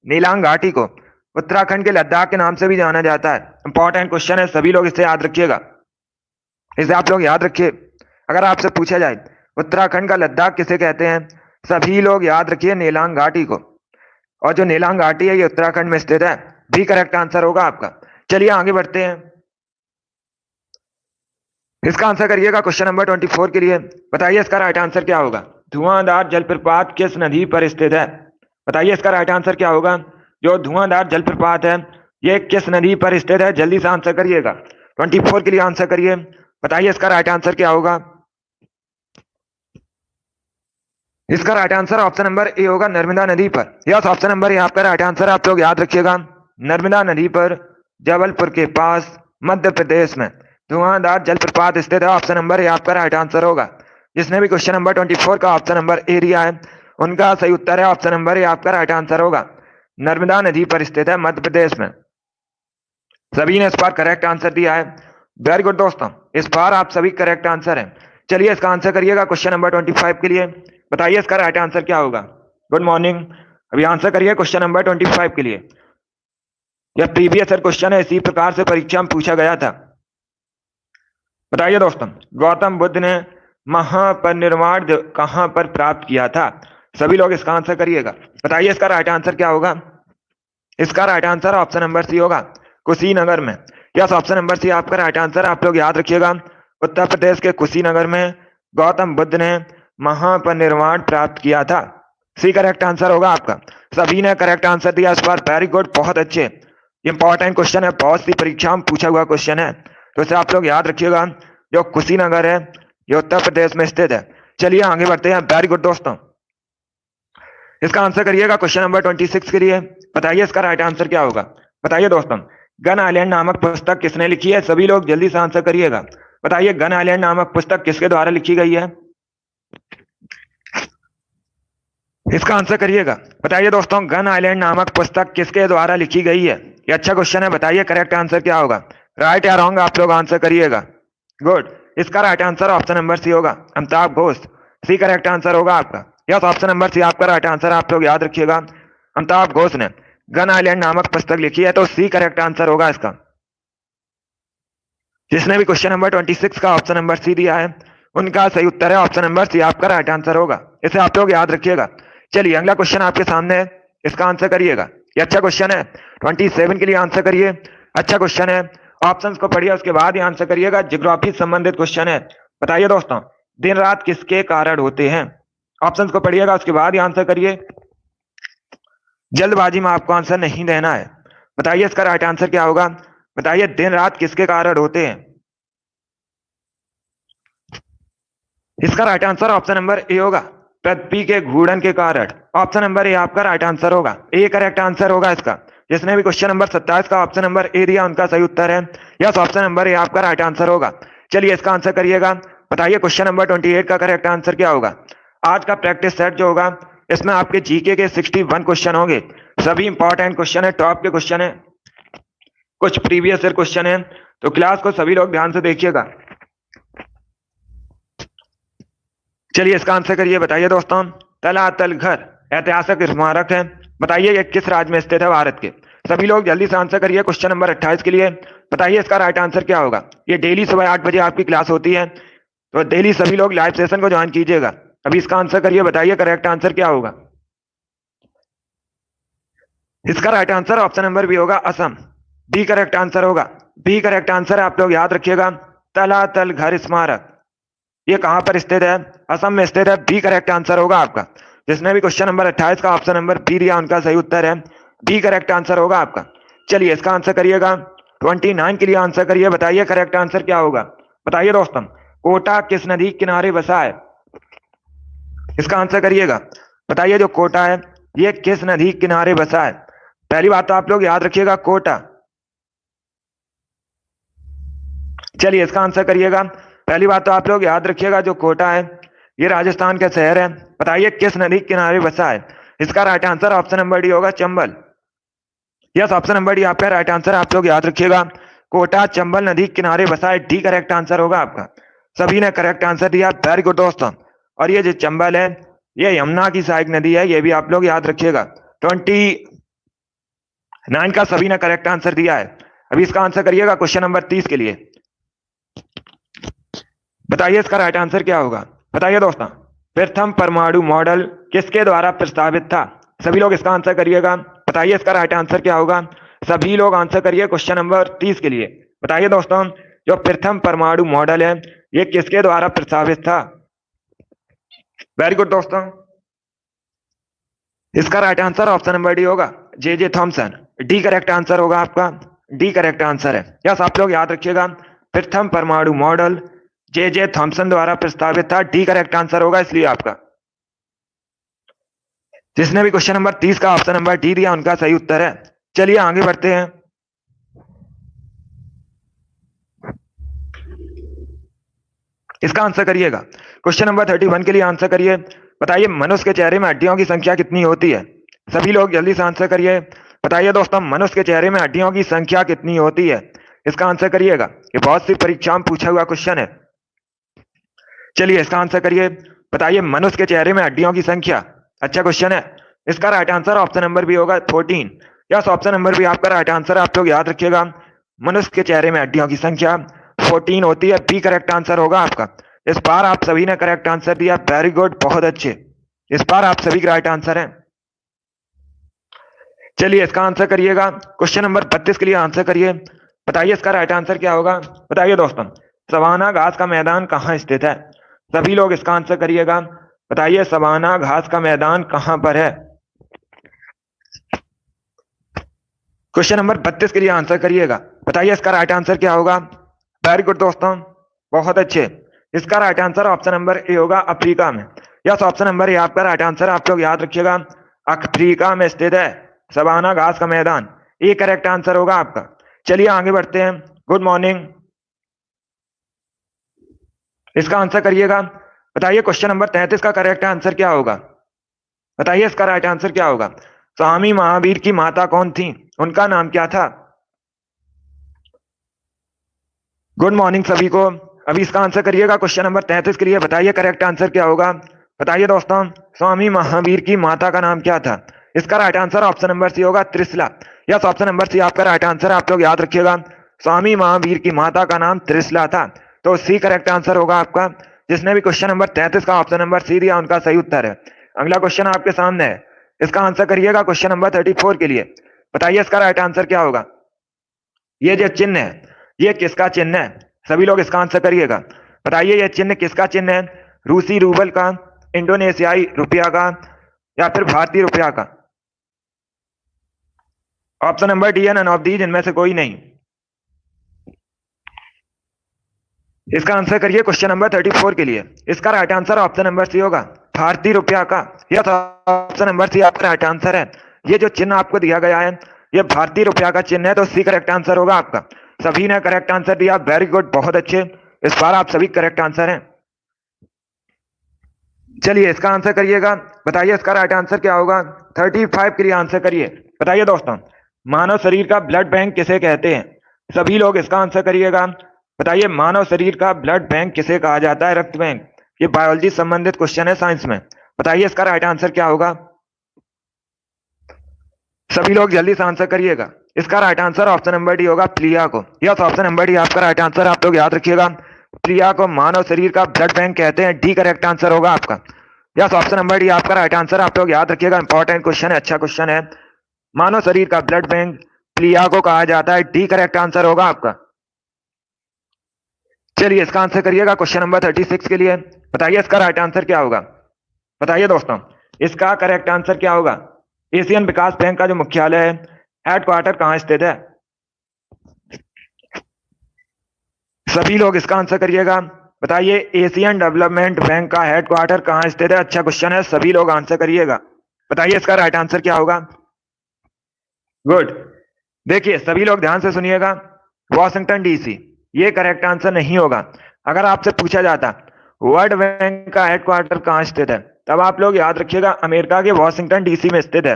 नीलांग घाटी को उत्तराखंड के लद्दाख के नाम से भी जाना जाता है। इंपॉर्टेंट क्वेश्चन है, सभी लोग इसे याद रखिएगा, इसे आप लोग याद रखिए। अगर आपसे पूछा जाए उत्तराखंड का लद्दाख किसे कहते हैं, सभी लोग याद रखिए नीलांग घाटी को। और जो नीलांग घाटी है ये उत्तराखंड में स्थित है। भी करेक्ट आंसर होगा आपका। चलिए आगे बढ़ते हैं। इसका आंसर करिएगा क्वेश्चन नंबर 24 के लिए। बताइए इसका राइट आंसर क्या होगा। धुआंधार जलप्रपात किस नदी पर स्थित है। बताइए इसका राइट आंसर क्या होगा। जो धुआंधार जलप्रपात है ये किस नदी पर स्थित है, जल्दी से आंसर करिएगा। 24 के लिए आंसर करिए। बताइए इसका राइट आंसर क्या होगा। इसका right answer option number A होगा, नर्मदा नदी पर। यस, ऑप्शन नंबर ए आपका राइट आंसर है। आप लोग याद रखिएगा, नर्मदा नदी पर जबलपुर के पास मध्य प्रदेश में धुआंधार जलप्रपात स्थित है। ऑप्शन नंबर ए आपका राइट आंसर होगा। जिसने भी क्वेश्चन नंबर 24 का ऑप्शन नंबर ए दिया है उनका सही उत्तर है ऑप्शन नंबर ए आपका राइट आंसर होगा। नर्मदा नदी पर स्थित है मध्य प्रदेश में। सभी ने इस बार करेक्ट आंसर दिया है। वेरी गुड दोस्तों, इस बार आप सभी करेक्ट आंसर हैं। चलिए इसका आंसर करिएगा क्वेश्चन नंबर 25 के लिए। बताइए इसका राइट आंसर क्या होगा। गुड मॉर्निंग, अभी आंसर करिए क्वेश्चन नंबर 25 के लिए। यह प्रीवियस ईयर क्वेश्चन है, इसी प्रकार से परीक्षा में पूछा गया था। बताइए दोस्तों, गौतम बुद्ध ने महापरिनिर्वाण कहां पर प्राप्त किया था। सभी लोग इसका आंसर करिएगा। बताइए इसका राइट आंसर क्या होगा। इसका right answer option number C होगा, कुशीनगर में। यस, ऑप्शन नंबर सी आपका राइट आंसर। आप लोग याद रखिएगा, उत्तर प्रदेश के कुशीनगर में गौतम बुद्ध ने महापरिनिर्वाण प्राप्त किया था। सी करेक्ट आंसर होगा आपका। सभी ने करेक्ट आंसर दिया इस बार। वेरी गुड, बहुत अच्छे। इंपॉर्टेंट क्वेश्चन है, बहुत सी परीक्षा में पूछा हुआ क्वेश्चन है, तो इसे आप लोग याद रखिएगा। जो कुशीनगर है ये उत्तर प्रदेश में स्थित है। चलिए आगे बढ़ते हैं। वेरी गुड दोस्तों, इसका आंसर करिएगा क्वेश्चन नंबर 26 के लिए। बताइए इसका राइट आंसर क्या होगा। बताइए दोस्तों, गन आइलैंड नामक पुस्तक किसने लिखी है। सभी लोग जल्दी से आंसर करिएगा। बताइए गन आइलैंड नामक पुस्तक किसके द्वारा लिखी गई है। इसका आंसर करिएगा। बताइए दोस्तों, गन आइलैंड नामक पुस्तक किसके द्वारा लिखी गई है। ये अच्छा क्वेश्चन है। बताइए करेक्ट आंसर क्या होगा। राइट या रॉन्ग आप लोग आंसर करिएगा। गुड, इसका right answer option number C होगा, Amitav Ghosh. C correct answer होगा आपका। यस, ऑप्शन नंबर सी आपका राइट आंसर। आप लोग याद रखिएगा, अमिताभ घोष ने गन आइलैंड नामक पुस्तक लिखी है, तो सी करेक्ट आंसर होगा इसका। जिसने भी क्वेश्चन नंबर 26 का ऑप्शन नंबर सी दिया है उनका सही उत्तर है ऑप्शन नंबर सी आपका राइट आंसर होगा। इसे आप लोग याद रखिएगा। चलिए अगला क्वेश्चन आपके सामने है, इसका आंसर करिएगा। ये अच्छा क्वेश्चन है, 27 के लिए आंसर करिए। अच्छा क्वेश्चन है, ऑप्शंस को पढ़िए उसके बाद ही आंसर करिएगा। ज्योग्राफी संबंधित क्वेश्चन है। बताइए दोस्तों, दिन रात किसके कारण होते हैं। ऑप्शंस को पढ़िएगा उसके बाद ही आंसर करिए। जल्दबाजी में आपको आंसर नहीं देना है। बताइए इसका राइट आंसर क्या होगा। बताइए दिन रात किसके कारण होते हैं। इसका right answer option number A होगा, पृथ्वी के घूर्णन के कारण। ऑप्शन नंबर ए आपका राइट आंसर होगा। ए करेक्ट आंसर होगा इसका। जिसने भी क्वेश्चन नंबर 27 का ऑप्शन नंबर ए दिया उनका सही उत्तर है। यस, ऑप्शन नंबर ए आपका राइट आंसर होगा। चलिए इसका आंसर करिएगा। बताइए क्वेश्चन नंबर 28 का करेक्ट आंसर क्या होगा। आज का प्रैक्टिस सेट जो होगा इसमें आपके जीके के 61 क्वेश्चन होंगे। सभी इंपॉर्टेंट क्वेश्चन है, टॉप के क्वेश्चन है, कुछ प्रीवियस ईयर क्वेश्चन है, तो क्लास को सभी लोग ध्यान से देखिएगा। चलिए इसका आंसर करिए। बताइए दोस्तों, तलातल घर ऐतिहासिक स्मारक है। बताइए ये किस राज्य में स्थित है भारत के। सभी लोग जल्दी से आंसर करिए क्वेश्चन नंबर 28 के लिए। बताइए इसका राइट आंसर क्या होगा। ये डेली सुबह 8 बजे आपकी क्लास होती है, तो डेली सभी लोग लाइव सेशन को ज्वाइन कीजिएगा। अभी इसका आंसर करिए। बताइए करेक्ट आंसर क्या होगा। इसका right answer option number B होगा, असम। बी करेक्ट आंसर होगा। बी करेक्ट आंसर आप लोग याद रखिएगा। तलातल घर स्मारक ये कहां पर स्थित है, असम में स्थित है। बी करेक्ट आंसर होगा आपका। जिसने भी क्वेश्चन नंबर 28 का ऑप्शन नंबर बी दिया उनका सही उत्तर है। बी करेक्ट आंसर होगा आपका। चलिए इसका आंसर करिएगा। 29 के लिए आंसर करिए। बताइए करेक्ट आंसर क्या होगा। बताइए दोस्तों, कोटा किस नदी किनारे बसा है। इसका आंसर करिएगा। बताइए जो कोटा है ये किस नदी किनारे बसा है। पहली बात तो आप लोग याद रखिएगा, कोटा चलिए इसका आंसर करिएगा। पहली बात तो आप लोग याद रखिएगा, जो कोटा है ये राजस्थान का शहर है। बताइए किस नदी के किनारे बसा है? इसका right answer option number D होगा, Chambal. Yes, option number D आपका राइट आंसर। आप लोग याद रखिएगा, कोटा चंबल नदी के किनारे बसा है। डी करेक्ट आंसर होगा आपका। सभी ने करेक्ट आंसर दिया, वेरी गुड दोस्तों। और ये जो चंबल है ये यमुना की सहायक नदी है, ये भी आप लोग याद रखिएगा। 29 का सभी ने करेक्ट आंसर दिया है। अभी इसका आंसर करिएगा क्वेश्चन नंबर 30 के लिए। बताइए इसका राइट आंसर क्या होगा? बताइए दोस्तों, प्रथम परमाणु मॉडल किसके द्वारा प्रस्तावित था? सभी लोग इसका आंसर करिएगा। बताइए इसका राइट आंसर क्या होगा? सभी लोग आंसर करिए क्वेश्चन नंबर 30 के लिए। बताइए दोस्तों, जो प्रथम परमाणु मॉडल है ये किसके द्वारा प्रस्तावित था? वेरी गुड दोस्तों, इसका right answer option number D होगा, J Thomson. D correct answer होगा आपका। डी करेक्ट आंसर है। यस, आप लोग याद रखिएगा, प्रथम परमाणु मॉडल जे थॉमसन द्वारा प्रस्तावित था। डी करेक्ट आंसर होगा इसलिए आपका। जिसने भी क्वेश्चन नंबर 30 का ऑप्शन नंबर डी दिया उनका सही उत्तर है। चलिए आगे बढ़ते हैं। इसका आंसर करिएगा। क्वेश्चन नंबर 31 के लिए आंसर करिए। बताइए मनुष्य के चेहरे में हड्डियों की संख्या कितनी होती है? सभी लोग जल्दी से आंसर करिए। बताइए दोस्तों, मनुष्य के चेहरे में हड्डियों की संख्या कितनी होती है? इसका आंसर करिएगा। ये बहुत सी परीक्षाओं में पूछा हुआ क्वेश्चन है। चलिए इसका आंसर करिए। बताइए मनुष्य के चेहरे में हड्डियों की संख्या। अच्छा क्वेश्चन है। इसका right answer option number B होगा, 14। यस, ऑप्शन नंबर बी आपका राइट आंसर। आप लोग याद रखिएगा, मनुष्य के चेहरे में हड्डियों की संख्या 14 होती है। बी करेक्ट आंसर होगा आपका। इस बार आप सभी ने करेक्ट आंसर दिया, वेरी गुड, बहुत अच्छे। इस बार आप सभी का राइट आंसर है। चलिए इसका आंसर करिएगा। क्वेश्चन नंबर 32 के लिए आंसर करिए। बताइए इसका राइट आंसर क्या होगा? बताइए दोस्तों, सवाना घास का मैदान कहाँ स्थित है? सभी लोग इसका आंसर करिएगा। बताइए सवाना घास का मैदान कहां पर है? क्वेश्चन नंबर 32 के लिए आंसर करिएगा। बताइए इसका राइट आंसर क्या होगा? वेरी गुड दोस्तों, बहुत अच्छे। इसका right answer option number A होगा, अफ्रीका में। यस, ऑप्शन नंबर ए आपका राइट आंसर। आप लोग याद रखिएगा, अफ्रीका में स्थित है सवाना घास का मैदान। ये करेक्ट आंसर होगा आपका। चलिए आगे बढ़ते हैं। गुड मॉर्निंग, इसका आंसर करिएगा। बताइए क्वेश्चन नंबर 33 का करेक्ट आंसर क्या होगा? बताइए इसका राइट आंसर क्या होगा? स्वामी महावीर की माता कौन थी? उनका नाम क्या था? गुड मॉर्निंग सभी को। अभी इसका आंसर करिएगा क्वेश्चन नंबर 33 के लिए। बताइए करेक्ट आंसर क्या होगा? बताइए दोस्तों, स्वामी महावीर की माता का नाम क्या था? इसका right answer option number C होगा, Trishala. Yes, option number C आपका राइट आंसर। आप लोग याद रखिएगा, स्वामी महावीर की माता का नाम त्रिशला था। तो सी करेक्ट आंसर होगा आपका। जिसने भी क्वेश्चन नंबर 33 का ऑप्शन नंबर सी दिया उनका सही उत्तर है। अगला क्वेश्चन आपके सामने है। इसका आंसर करिएगा क्वेश्चन नंबर 34 के लिए। बताइए इसका राइट आंसर क्या होगा? ये जो चिन्ह है ये किसका चिन्ह है? सभी लोग इसका आंसर करिएगा। बताइए ये चिन्ह किसका चिन्ह है? रूसी रूबल का, इंडोनेशियाई रुपया का, या फिर भारतीय रुपया का? ऑप्शन नंबर डी है, नन ऑफ दीज, इनमें से कोई नहीं। इसका आंसर करिए क्वेश्चन नंबर 34 के लिए। इसका right answer option number C होगा, भारतीय रुपया का। यह ऑप्शन नंबर सी आपका राइट आंसर है। ये जो चिन्ह आपको दिया गया है ये भारतीय रुपया का चिन्ह है, तो सी करेक्ट आंसर होगा आपका। सभी ने करेक्ट आंसर दिया, वेरी गुड, बहुत अच्छे। इस बार आप सभी करेक्ट आंसर हैं। चलिए इसका आंसर करिएगा। बताइए इसका राइट आंसर क्या होगा? 35 के लिए आंसर करिए। बताइए दोस्तों, मानव शरीर का ब्लड बैंक किसे कहते हैं? सभी लोग इसका आंसर करिएगा। बताइए मानव शरीर का ब्लड बैंक किसे कहा जाता है? रक्त बैंक। ये बायोलॉजी संबंधित क्वेश्चन है साइंस में। बताइए इसका राइट आंसर क्या होगा? सभी लोग जल्दी से आंसर करिएगा। इसका right answer option number D होगा, प्लिया को। यस, ऑप्शन नंबर डी आपका राइट आंसर। आप लोग याद रखिएगा, प्लिया को मानव शरीर का ब्लड बैंक कहते हैं। डी करेक्ट आंसर होगा आपका। यस, ऑप्शन नंबर डी आपका राइट आंसर। आप लोग याद रखिएगा, इंपॉर्टेंट क्वेश्चन है, अच्छा क्वेश्चन है। मानव शरीर का ब्लड बैंक प्लिया को कहा जाता है। डी करेक्ट आंसर होगा आपका। चलिए इसका आंसर करिएगा क्वेश्चन नंबर 36 के लिए। बताइए इसका राइट आंसर क्या होगा? बताइए दोस्तों, इसका करेक्ट आंसर क्या होगा? एशियन विकास बैंक का जो मुख्यालय है, हेडक्वार्टर कहां स्थित है? सभी लोग इसका आंसर करिएगा। बताइए एशियन डेवलपमेंट बैंक का हेडक्वार्टर कहां स्थित है? अच्छा क्वेश्चन है, सभी लोग आंसर करिएगा। बताइए इसका राइट आंसर क्या होगा? गुड। देखिए सभी लोग ध्यान से सुनिएगा, वॉशिंगटन डीसी। ये करेक्ट आंसर नहीं होगा। अगर आपसे पूछा जाता वर्ल्ड बैंक का हेडक्वार्टर कहाँ स्थित है, तब आप लोग याद रखिएगा अमेरिका के वॉशिंगटन डीसी में स्थित है।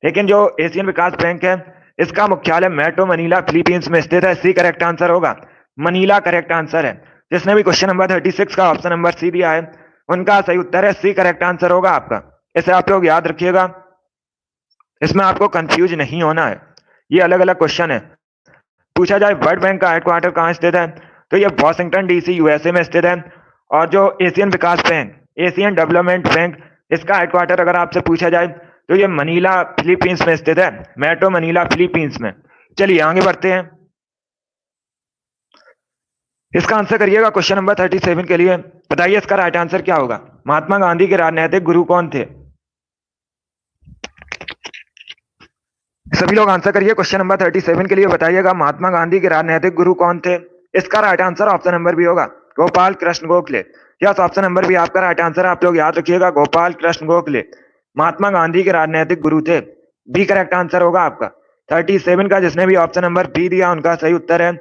लेकिन जो एशियन विकास बैंक है इसका मुख्यालय मेट्रो मनीला फिलीपींस में स्थित है। सी करेक्ट आंसर होगा, मनीला करेक्ट आंसर है। जिसने भी क्वेश्चन नंबर 36 का ऑप्शन नंबर सी दिया है उनका सही उत्तर है सी करेक्ट आंसर होगा आपका। इसे आप लोग याद रखिएगा, इसमें आपको कंफ्यूज नहीं होना है, ये अलग अलग क्वेश्चन है। पूछा जाए वर्ल्ड बैंक का हेडक्वार्टर कहाँ स्थित है, तो ये वॉशिंगटन डीसी यूएसए में स्थित है। और जो एशियन विकास बैंक, एशियन डेवलपमेंट बैंक, इसका हेडक्वार्टर अगर आपसे पूछा जाए तो ये मनीला फिलीपींस में स्थित है, मेट्रो मनीला फिलीपींस में। चलिए आगे बढ़ते हैं, इसका आंसर करिएगा क्वेश्चन नंबर 37 के लिए। बताइए इसका राइट आंसर क्या होगा। महात्मा गांधी के राजनीतिक गुरु कौन थे? सभी लोग आंसर करिए क्वेश्चन नंबर 37 के लिए। बताइएगा महात्मा गांधी के राजनीतिक गुरु कौन थे। इसका right answer option number B होगा, Gopal Krishna Gokhale. Yes, option number B आपका राइट आंसर है। आप लोग याद रखिएगा गोपाल कृष्ण गोखले महात्मा गांधी के राजनीतिक गुरु थे। बी करेक्ट आंसर होगा आपका। 37 का जिसने भी ऑप्शन नंबर बी दिया उनका सही उत्तर है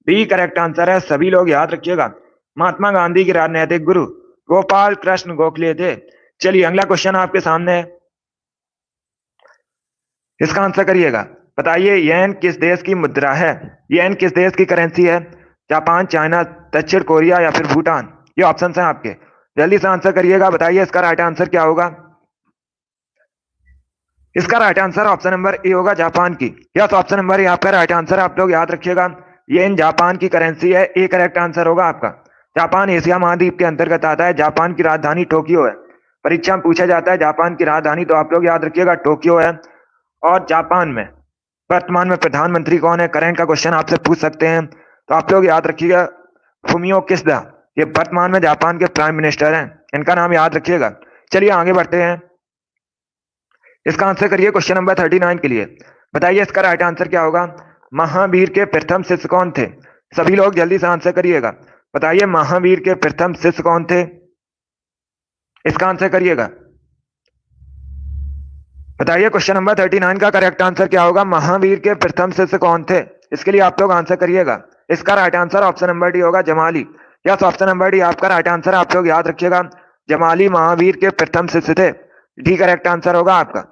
बी करेक्ट आंसर है। सभी लोग याद रखिएगा महात्मा गांधी के राजनीतिक गुरु गोपाल कृष्ण गोखले थे। चलिए अगला क्वेश्चन आपके सामने है, इसका आंसर करिएगा। बताइए येन किस देश की मुद्रा है? येन किस देश की करेंसी है? जापान, चाइना, दक्षिण कोरिया या फिर भूटान? ये ऑप्शन है आपके, जल्दी से आंसर करिएगा। बताइए इसका राइट आंसर क्या होगा। इसका right answer option number A होगा, जापान की। यस, ऑप्शन नंबर ए आपका राइट आंसर। आप लोग याद रखिएगा येन जापान की करेंसी है। ए करेक्ट आंसर होगा आपका। जापान एशिया महाद्वीप के अंतर्गत आता है। जापान की राजधानी टोक्यो है। परीक्षा में पूछा जाता है जापान की राजधानी, तो आप लोग याद रखिएगा टोक्यो है। और जापान में वर्तमान में प्रधानमंत्री कौन है? करंट का क्वेश्चन आपसे पूछ सकते हैं, तो आप लोग याद रखिएगा फुमियो किशिदा। ये वर्तमान में जापान के प्राइम मिनिस्टर हैं, इनका नाम याद रखिएगा। चलिए आगे बढ़ते हैं, इसका आंसर करिए क्वेश्चन नंबर 39 के लिए। बताइए इसका राइट आंसर क्या होगा। महावीर के प्रथम शिष्य कौन थे? सभी लोग जल्दी से आंसर करिएगा। बताइए महावीर के प्रथम शिष्य कौन थे? इसका आंसर करिएगा। बताइए क्वेश्चन नंबर 39 का करेक्ट आंसर क्या होगा। महावीर के प्रथम शिष्य कौन थे? इसके लिए आप लोग आंसर करिएगा। इसका right answer option number D होगा, Jamali. Yes, option number D आपका राइट आंसर। आप लोग याद रखिएगा जमाली महावीर के प्रथम शिष्य थे। डी करेक्ट आंसर होगा आपका।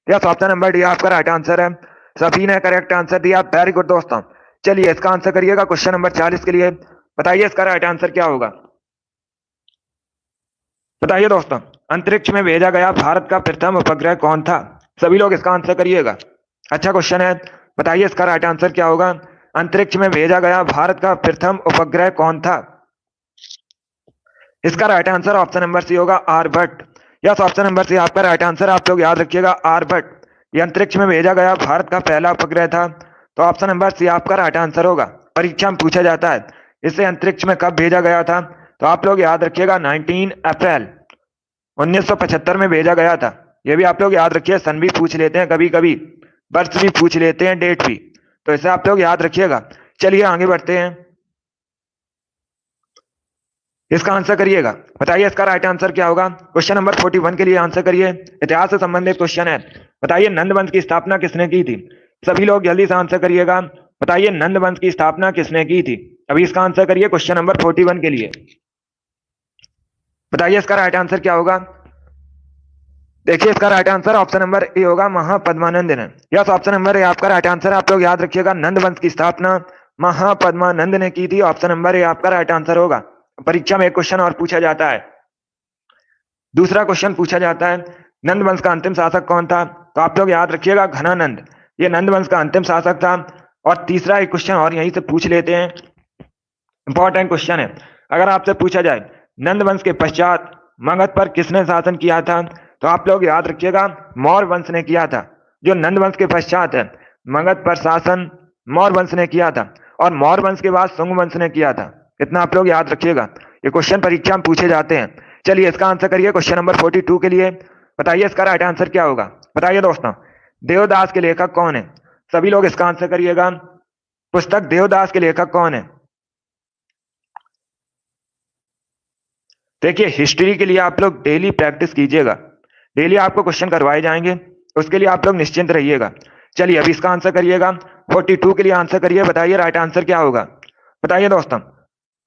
यस, ऑप्शन नंबर डी आपका राइट आंसर है। सभी ने करेक्ट आंसर दिया, वेरी गुड दोस्तों। चलिए इसका आंसर करिएगा क्वेश्चन नंबर 40 के लिए। बताइए इसका राइट आंसर क्या होगा। बताइए दोस्तों, अंतरिक्ष में भेजा गया भारत का प्रथम उपग्रह कौन था? सभी लोग इसका आंसर करिएगा, अच्छा क्वेश्चन है। बताइए इसका राइट आंसर क्या होगा। अंतरिक्ष में भेजा गया भारत का प्रथम उपग्रह कौन था? इसका right answer option number C होगा, Aryabhata. Yes, option number C आपका राइट आंसर। आप लोग याद रखिएगा आर्यभट्ट ये अंतरिक्ष में भेजा गया भारत का पहला उपग्रह था, तो ऑप्शन नंबर सी आपका राइट आंसर होगा। परीक्षा में पूछा जाता है इसे अंतरिक्ष में कब भेजा गया था, तो आप लोग याद रखिएगा 19 अप्रैल 1975 में भेजा गया था। ये भी आप लोग याद रखिए, सन भी पूछ लेते हैं कभी कभी, वर्ष भी पूछ लेते हैं, डेट भी, तो इसे आप लोग याद रखिएगा। चलिए आगे बढ़ते हैं, इसका आंसर करिएगा। बताइए इसका राइट आंसर क्या होगा। क्वेश्चन नंबर 41 के लिए आंसर करिए। इतिहास से संबंधित क्वेश्चन है। बताइए नंद वंश की स्थापना किसने की थी? सभी लोग जल्दी से आंसर करिएगा। बताइए नंद वंश की स्थापना किसने की थी। अभी इसका आंसर करिए क्वेश्चन नंबर 41 के लिए। बताइए इसका राइट आंसर क्या होगा। देखिए इसका right answer option number A होगा, महापद्मानंद ने। यस, ऑप्शन नंबर ए आपका राइट आंसर। आप लोग याद रखिएगा नंद वंश की स्थापना महापद्मानंद ने की थी। ऑप्शन नंबर ए आपका राइट आंसर होगा। परीक्षा में एक क्वेश्चन और पूछा जाता है, दूसरा क्वेश्चन पूछा जाता है नंद वंश का अंतिम शासक कौन था, तो आप लोग याद रखिएगा घनानंद, ये नंद वंश का अंतिम शासक था। और तीसरा एक क्वेश्चन और यहीं से पूछ लेते हैं, इंपॉर्टेंट क्वेश्चन है। अगर आपसे पूछा जाए नंद वंश के पश्चात मगध पर किसने शासन किया था, तो आप लोग याद रखिएगा मौर्य वंश ने किया था। जो नंद वंश के पश्चात है मगध पर शासन मौर्य वंश ने किया था, और मौर्य वंश के बाद शुंग वंश ने किया था। इतना आप लोग याद रखिएगा, ये क्वेश्चन परीक्षा में पूछे जाते हैं। चलिए इसका आंसर करिए क्वेश्चन नंबर 42 के लिए। बताइए इसका राइट आंसर क्या होगा। बताइए दोस्तों देवदास के लेखक कौन है। सभी लोग इसका आंसर करिएगा। पुस्तक देवदास के लेखक कौन है। देखिए हिस्ट्री के लिए आप लोग डेली प्रैक्टिस कीजिएगा, डेली आपको क्वेश्चन करवाए जाएंगे, उसके लिए आप लोग निश्चिंत रहिएगा। चलिए अभी इसका आंसर करिएगा। 42 के लिए आंसर करिए। बताइए राइट आंसर क्या होगा। बताइए दोस्तों,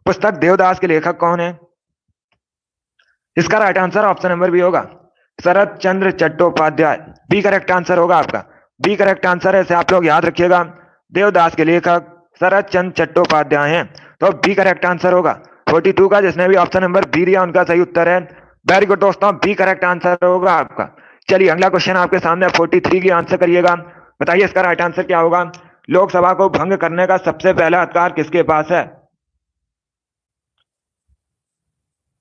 पुस्तक देवदास के लेखक कौन है? इसका right answer option number B होगा Sharat Chandra Chattopadhyay. B correct answer होगा आपका। बी करेक्ट आंसर है, इसे आप लोग याद रखिएगा। देवदास के लेखक शरत चंद्र चट्टोपाध्याय हैं, तो बी करेक्ट आंसर होगा। 42 का जिसने भी ऑप्शन नंबर बी दिया उनका सही उत्तर है। वेरी गुड दोस्तों, बी करेक्ट आंसर होगा आपका। चलिए अगला क्वेश्चन आपके सामने 43 की आंसर करिएगा। बताइए इसका राइट आंसर क्या होगा। लोकसभा को भंग करने का सबसे पहला अधिकार किसके पास है?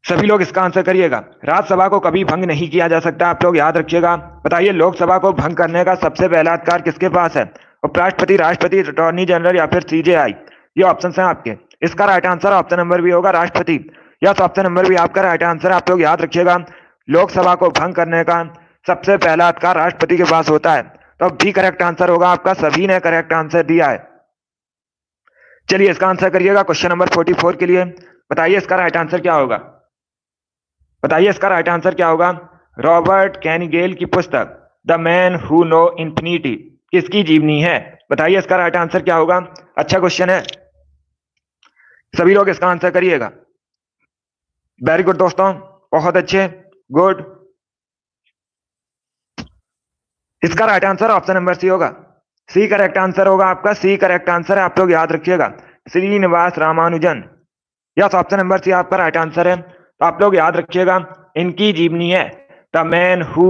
सभी लोग इसका आंसर करिएगा। राज्यसभा को कभी भंग नहीं किया जा सकता, आप लोग याद रखिएगा। बताइए लोकसभा को भंग करने का सबसे पहला अधिकार किसके पास है? उपराष्ट्रपति, राष्ट्रपति, अटॉर्नी जनरल या फिर सीजेआई? ये ऑप्शन है आपके। इसका right answer option number B होगा राष्ट्रपति। यस, ऑप्शन नंबर बी आपका राइट आंसर, आप लोग याद रखिएगा। लोकसभा को भंग करने का सबसे पहला अधिकार राष्ट्रपति के पास होता है, तो बी करेक्ट आंसर होगा आपका। सभी ने करेक्ट आंसर दिया है। चलिए इसका आंसर करिएगा क्वेश्चन नंबर 44 के लिए। बताइए इसका राइट आंसर क्या होगा। बताइए इसका राइट आंसर क्या होगा। रॉबर्ट कैनिगेल की पुस्तक the man who know infinity किसकी जीवनी है? बताइए इसका राइट आंसर क्या होगा। अच्छा क्वेश्चन है, सभी लोग इसका आंसर करिएगा। वेरी गुड दोस्तों, बहुत अच्छे, गुड। इसका right answer option number C होगा। सी करेक्ट आंसर होगा आपका। सी करेक्ट आंसर है, आप लोग याद रखिएगा। Srinivasa Ramanujan. Yes, option number C आपका राइट आंसर है, तो आप लोग याद रखिएगा। इनकी जीवनी है the man who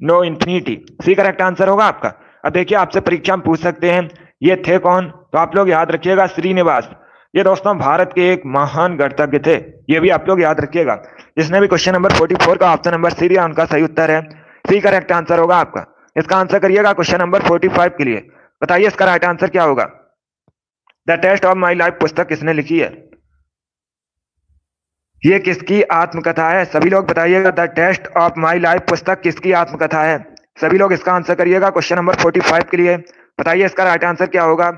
know infinity. C correct answer होगा आपका। अब देखिए आपसे परीक्षा में पूछ सकते हैं ये थे कौन, तो आप लोग याद रखिएगा श्रीनिवास। ये दोस्तों भारत के एक महान गणितज्ञ थे, ये भी आप लोग याद रखिएगा। जिसने भी क्वेश्चन नंबर 44 का ऑप्शन नंबर सी दिया उनका सही उत्तर है। सी करेक्ट आंसर होगा आपका। इसका आंसर करिएगा क्वेश्चन नंबर 45 के लिए। बताइए इसका राइट आंसर क्या होगा। The test of my life पुस्तक किसने लिखी है? ये किसकी आत्मकथा है? सभी लोग बताइएगा। The test of my life पुस्तक किसकी आत्मकथा है? सभी लोग इसका आंसर करिएगा क्वेश्चन नंबर 45 के लिए। बताइए इसका राइट आंसर क्या होगा।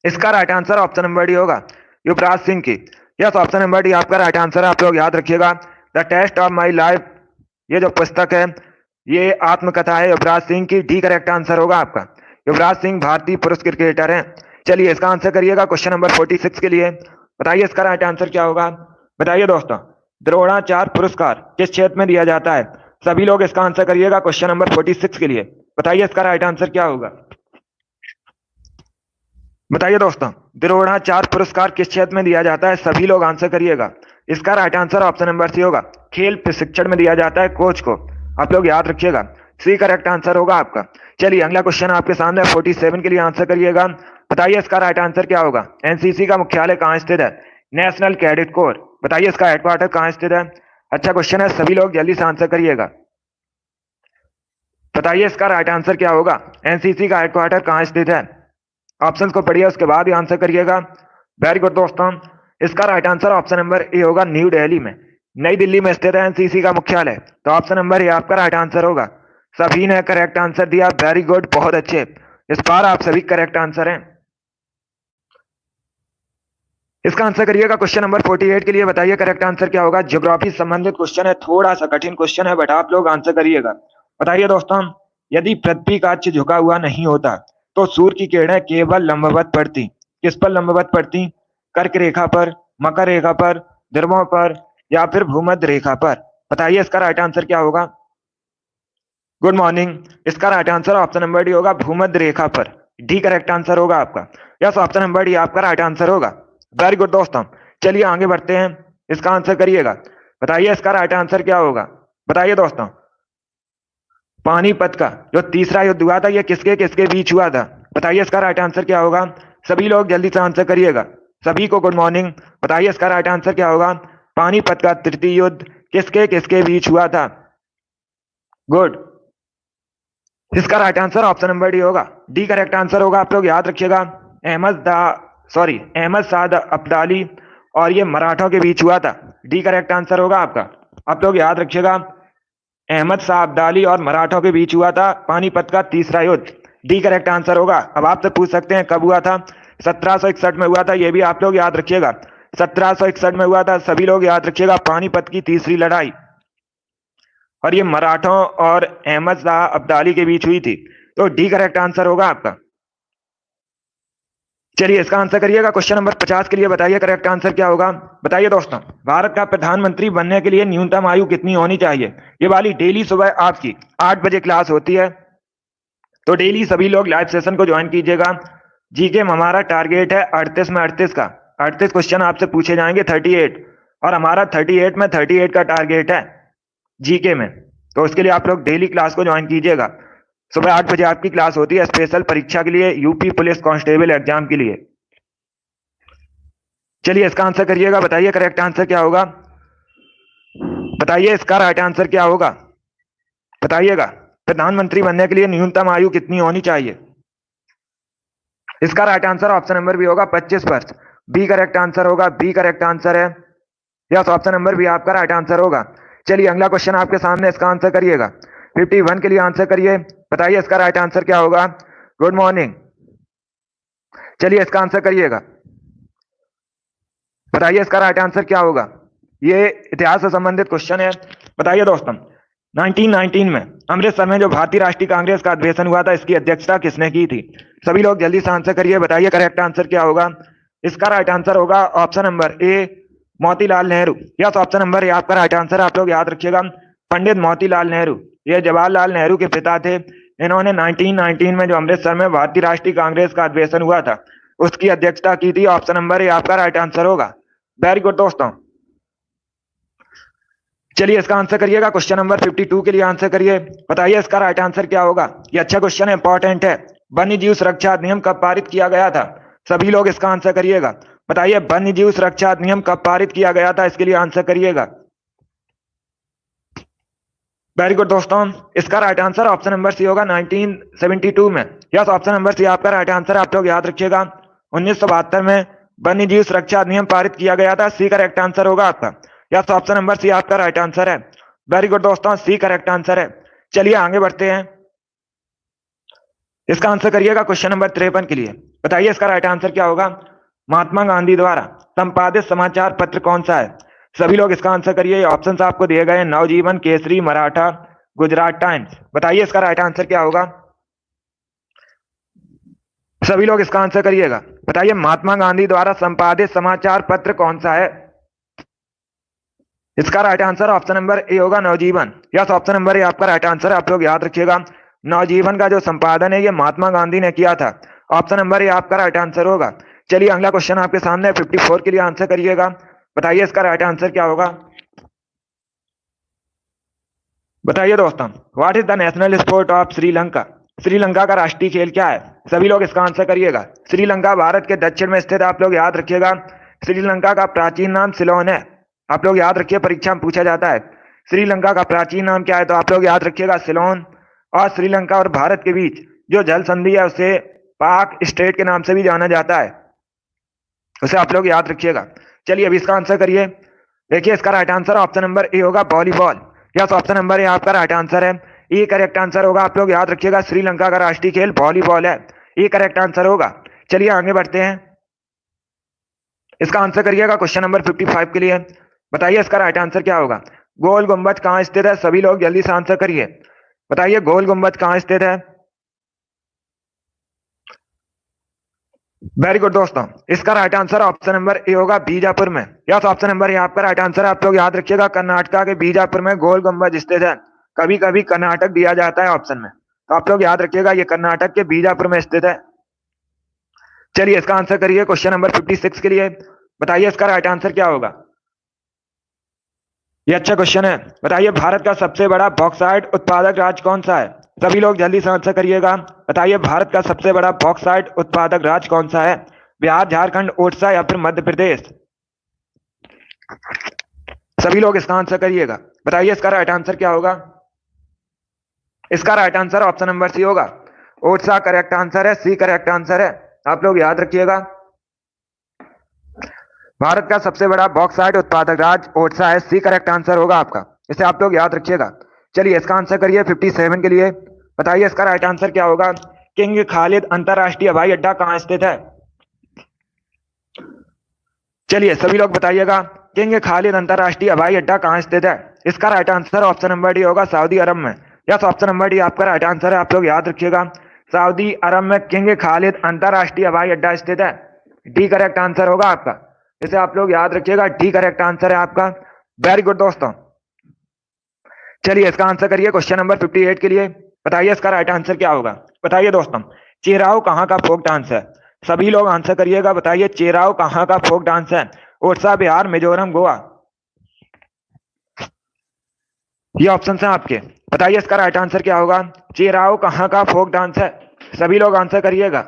इसका right answer option number D होगा युवराज सिंह की। यस, ऑप्शन नंबर डी आपका राइट आंसर है, आप लोग याद रखिएगा। The test of my life ये जो पुस्तक है ये आत्मकथा है युवराज सिंह की। डी करेक्ट आंसर होगा आपका। युवराज सिंह भारतीय पुरुष क्रिकेटर हैं। चलिए इसका आंसर करिएगा क्वेश्चन नंबर 46 के लिए। बताइए इसका राइट आंसर क्या होगा। बताइए दोस्तों, द्रोणाचार्य पुरस्कार किस क्षेत्र में दिया जाता है? सभी लोग इसका आंसर करिएगा क्वेश्चन नंबर 46 के लिए। बताइए इसका राइट आंसर क्या होगा। बताइए दोस्तों, द्रोणाचार्य पुरस्कार किस क्षेत्र में दिया जाता है? सभी लोग आंसर करिएगा। इसका right answer option number C होगा खेल प्रशिक्षण में दिया जाता है कोच को, आप लोग याद रखिएगा। सी करेक्ट आंसर होगा आपका। चलिए अगला क्वेश्चन आपके सामने 47 के लिए आंसर करिएगा। बताइए इसका राइट आंसर क्या होगा। एनसीसी का मुख्यालय कहाँ स्थित है? National cadet corps. बताइए इसका हेडक्वार्टर कहाँ स्थित है? अच्छा क्वेश्चन है, सभी लोग जल्दी से आंसर करिएगा। बताइए इसका राइट आंसर क्या होगा। एनसीसी का हेडक्वार्टर कहाँ स्थित है? ऑप्शंस को पढ़िए उसके बाद ही आंसर करिएगा। वेरी गुड दोस्तों, इसका right answer option number A होगा न्यू दिल्ली में, नई दिल्ली में स्थित है एनसीसी का मुख्यालय। तो ऑप्शन नंबर ए आपका राइट आंसर होगा। सभी ने करेक्ट आंसर दिया, वेरी गुड, बहुत अच्छे। इस बार आप सभी करेक्ट आंसर हैं। इसका आंसर करिएगा क्वेश्चन नंबर 48 के लिए। बताइए करेक्ट आंसर क्या होगा। ज्योग्राफी संबंधित क्वेश्चन है, थोड़ा सा कठिन क्वेश्चन है, बट आप लोग आंसर करिएगा। बताइए दोस्तों, यदि पृथ्वी का अक्ष झुका हुआ नहीं होता तो सूर्य की किरणें केवल लंबवत पड़ती। किस पर लंबवत पड़ती? कर्क रेखा पर, मकर रेखा पर, ध्रुवों पर या फिर भूमध्य रेखा पर? बताइए इसका राइट आंसर क्या होगा। गुड मॉर्निंग, इसका right answer option number D होगा भूमध्य रेखा पर। डी करेक्ट आंसर होगा आपका। यस, ऑप्शन नंबर डी आपका राइट आंसर होगा। वेरी गुड दोस्तों, चलिए आगे बढ़ते हैं। इसका आंसर करिएगा। बताइए इसका राइट आंसर क्या होगा। बताइए दोस्तों, पानीपत का जो तीसरा युद्ध हुआ था ये किसके किसके बीच हुआ था? बताइए इसका राइट आंसर क्या होगा। सभी लोग जल्दी से आंसर करिएगा। सभी को गुड मॉर्निंग। बताइए इसका राइट आंसर क्या होगा। पानीपत का तृतीय युद्ध किसके किसके बीच हुआ था? गुड, इसका right answer option number D होगा। डी करेक्ट आंसर होगा, आप लोग याद रखिएगा। अहमद साद अब्दाली और ये मराठों के बीच हुआ था। डी करेक्ट आंसर होगा आपका, आप लोग याद रखिएगा। अहमद शाह अब्दाली और मराठों के बीच हुआ था पानीपत का तीसरा युद्ध। डी करेक्ट आंसर होगा। अब आपसे पूछ सकते हैं कब हुआ था। 1761 में हुआ था, ये भी आप लोग याद रखिएगा। 1761 में हुआ था, सभी लोग याद रखिएगा। पानीपत की तीसरी लड़ाई, और ये मराठों और अहमद शाह अब्दाली के बीच हुई थी। तो डी करेक्ट आंसर होगा आपका। चलिए इसका आंसर करिएगा। क्वेश्चन नंबर 50 के लिए बताइए करेक्ट आंसर क्या होगा। बताइए दोस्तों, भारत का प्रधानमंत्री बनने के लिए न्यूनतम आयु कितनी होनी चाहिए। ये वाली डेली सुबह आपकी 8 बजे क्लास होती है, तो डेली सभी लोग लाइव सेशन को ज्वाइन कीजिएगा। जीके में हमारा टारगेट है 38 में 38 का 38 क्वेश्चन आपसे पूछे जाएंगे 38, और हमारा 38 में 38 का टारगेट है जीके में। तो उसके लिए आप लोग डेली क्लास को ज्वाइन कीजिएगा। सुबह 8 बजे आपकी क्लास होती है स्पेशल परीक्षा के लिए, यूपी पुलिस कांस्टेबल एग्जाम के लिए। चलिए इसका आंसर करिएगा। बताइए करेक्ट आंसर क्या होगा। बताइए इसका राइट आंसर क्या होगा। बताइएगा प्रधानमंत्री बनने के लिए न्यूनतम आयु कितनी होनी चाहिए। इसका right answer option number B होगा 25 वर्ष। बी करेक्ट आंसर होगा। बी करेक्ट आंसर है। यस, ऑप्शन नंबर बी आपका राइट आंसर होगा। चलिए अगला क्वेश्चन आपके सामने, इसका आंसर करिएगा। 51 के लिए आंसर करिए। बताइए इसका राइट आंसर क्या होगा। Good morning. चलिए इसका आंसर करिएगा। बताइए इसका राइट आंसर क्या होगा। ये इतिहास से संबंधित क्वेश्चन है। बताइए दोस्तों, 1919 में अमृतसर में जो भारतीय राष्ट्रीय कांग्रेस का अधिवेशन हुआ था, इसकी अध्यक्षता किसने की थी। सभी लोग जल्दी से आंसर करिए। बताइए करेक्ट आंसर क्या होगा। इसका राइट आंसर होगा option number A, Motilal Nehru. Yes, option number A आपका राइट आंसर। आप लोग याद रखिएगा, पंडित मोतीलाल नेहरू, ये जवाहरलाल नेहरू के पिता थे। इन्होंने 1919 में जो अमृतसर में भारतीय राष्ट्रीय कांग्रेस का अधिवेशन हुआ था, उसकी अध्यक्षता की थी। ऑप्शन नंबर ए आपका राइट आंसर होगा। वेरी गुड दोस्तों। चलिए इसका आंसर करिएगा। क्वेश्चन नंबर 52 के लिए आंसर करिए। बताइए इसका राइट आंसर क्या होगा। ये अच्छा क्वेश्चन है, इंपॉर्टेंट है। वन्य जीव सुरक्षा अधिनियम कब पारित किया गया था। सभी लोग इसका आंसर करिएगा। बताइए वन्य जीव सुरक्षा अधिनियम कब पारित किया गया था, इसके लिए आंसर करिएगा। वेरी गुड दोस्तों। इसका right answer option number C होगा 1972 में। यस, ऑप्शन नंबर सी आपका राइट आंसर। आप लोग याद रखिएगा, 1972 में वन्य जीव सुरक्षा अधिनियम पारित किया गया था। सी करेक्ट आंसर होगा आपका। यस, ऑप्शन नंबर सी आपका राइट आंसर है। वेरी गुड दोस्तों, सी करेक्ट आंसर है। चलिए आगे बढ़ते हैं। इसका आंसर करिएगा क्वेश्चन नंबर 53 के लिए। बताइए इसका राइट आंसर क्या होगा। महात्मा गांधी द्वारा संपादित समाचार पत्र कौन सा है। सभी लोग इसका आंसर करिए। ऑप्शंस आपको दिए गए हैं, नवजीवन, केसरी, मराठा, गुजरात टाइम्स। बताइए इसका राइट आंसर क्या होगा। सभी लोग इसका आंसर करिएगा। बताइए महात्मा गांधी द्वारा संपादित समाचार पत्र कौन सा है। इसका right answer option number A होगा, नवजीवन। यस, ऑप्शन नंबर ए आपका राइट आंसर है। आप लोग याद रखिएगा, नवजीवन का जो संपादन है ये महात्मा गांधी ने किया था। ऑप्शन नंबर ए आपका राइट आंसर होगा। चलिए अगला क्वेश्चन आपके सामने 54 के लिए आंसर करिएगा। बताइए इसका राइट आंसर क्या होगा। बताइए दोस्तों, what is the national sport of Sri Lanka. Sri Lanka का राष्ट्रीय खेल क्या है। सभी लोग इसका आंसर करिएगा। श्रीलंका भारत के दक्षिण में स्थित, आप लोग याद रखिएगा। श्रीलंका का प्राचीन नाम सिलोन है। आप लोग याद रखिए, परीक्षा में पूछा जाता है श्रीलंका का प्राचीन नाम क्या है, तो आप लोग याद रखिएगा सिलोन। और श्रीलंका और भारत के बीच जो जल संधि है उसे पाक स्टेट के नाम से भी जाना जाता है, उसे आप लोग याद रखिएगा। चलिए अभी इसका आंसर करिए। देखिए इसका right answer option number A होगा, volleyball. Yes, option number A आपका राइट आंसर है। ये करेक्ट आंसर होगा। आप लोग याद रखिएगा, श्रीलंका का राष्ट्रीय खेल वॉलीबॉल है। ये करेक्ट आंसर होगा। चलिए आगे बढ़ते हैं। इसका आंसर करिएगा क्वेश्चन नंबर 55 के लिए। बताइए इसका राइट आंसर क्या होगा। गोल गुंबद कहां स्थित है। सभी लोग जल्दी से आंसर करिए। बताइए गोल गुंबद कहां स्थित है। वेरी गुड दोस्तों, इसका right answer option number A होगा, बीजापुर में। यस, ऑप्शन नंबर ए आपका राइट आंसर। आप लोग याद रखिएगा, कर्नाटका के बीजापुर में गोल गुंबद स्थित है। कभी कभी कर्नाटक दिया जाता है ऑप्शन में, तो आप लोग याद रखिएगा ये कर्नाटक के बीजापुर में स्थित है। चलिए इसका आंसर करिए क्वेश्चन नंबर 56 के लिए। बताइए इसका राइट आंसर क्या होगा। ये अच्छा क्वेश्चन है। बताइए भारत का सबसे बड़ा बॉक्साइट उत्पादक राज्य कौन सा है। सभी लोग जल्दी से आंसर करिएगा। बताइए भारत का सबसे बड़ा बॉक्साइट उत्पादक राज्य कौन सा है। बिहार, झारखंड, ओडिशा या फिर मध्य प्रदेश। सभी लोग इसका आंसर करिएगा। बताइए इसका राइट आंसर क्या होगा। इसका right answer option number C होगा, ओडिशा करेक्ट आंसर है। सी करेक्ट आंसर है। आप लोग याद रखिएगा, भारत का सबसे बड़ा बॉक्साइट उत्पादक राज्य ओडिशा है। सी करेक्ट आंसर होगा आपका। इसे आप लोग याद रखिएगा। चलिए इसका आंसर करिए 57 के लिए। बताइए इसका राइट आंसर क्या होगा। किंग खालिद अंतरराष्ट्रीय हवाई अड्डा कहां स्थित है। चलिए सभी लोग बताइएगा, किंग खालिद अंतरराष्ट्रीय हवाई अड्डा कहां स्थित है। इसका right answer option number D होगा, सऊदी अरब में। यस, ऑप्शन नंबर डी आपका राइट आंसर है। आप लोग याद रखिएगा, सऊदी अरब में किंग खालिद अंतरराष्ट्रीय हवाई अड्डा स्थित है। डी करेक्ट आंसर होगा आपका। इसे आप लोग याद रखिएगा, डी करेक्ट आंसर है आपका। वेरी गुड दोस्तों। चलिए इसका आंसर करिए क्वेश्चन नंबर 58 के लिए। बताइए इसका राइट आंसर क्या होगा। बताइए दोस्तों, चेराव कहाँ का फोक डांस है। सभी लोग आंसर करिएगा। बताइए चेराव कहाँ का फोक डांस है। ओडिशा, बिहार, मिजोरम, गोवा। ये ऑप्शन है आपके। बताइए इसका राइट आंसर क्या होगा। चेराव कहाँ का फोक डांस है। सभी लोग आंसर करिएगा।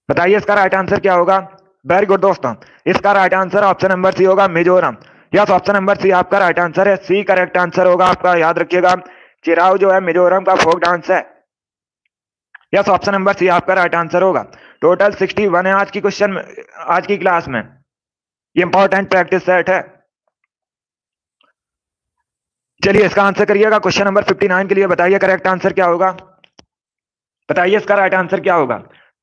बताइए इसका राइट आंसर क्या होगा। वेरी गुड दोस्तों, इसका right answer option number C होगा, Mizoram. Yes, option number C आपका राइट आंसर है। सी करेक्ट आंसर होगा आपका, याद रखिएगा। चिराव जो है मिजोरम का फोक डांस है। यस, ऑप्शन नंबर सी आपका राइट आंसर होगा। टोटल 61 है आज की क्वेश्चन, आज की क्लास में। ये इंपॉर्टेंट प्रैक्टिस सेट है। चलिए इसका आंसर करिएगा क्वेश्चन नंबर 59 के लिए। बताइए करेक्ट आंसर क्या होगा। बताइए इसका राइट आंसर क्या होगा।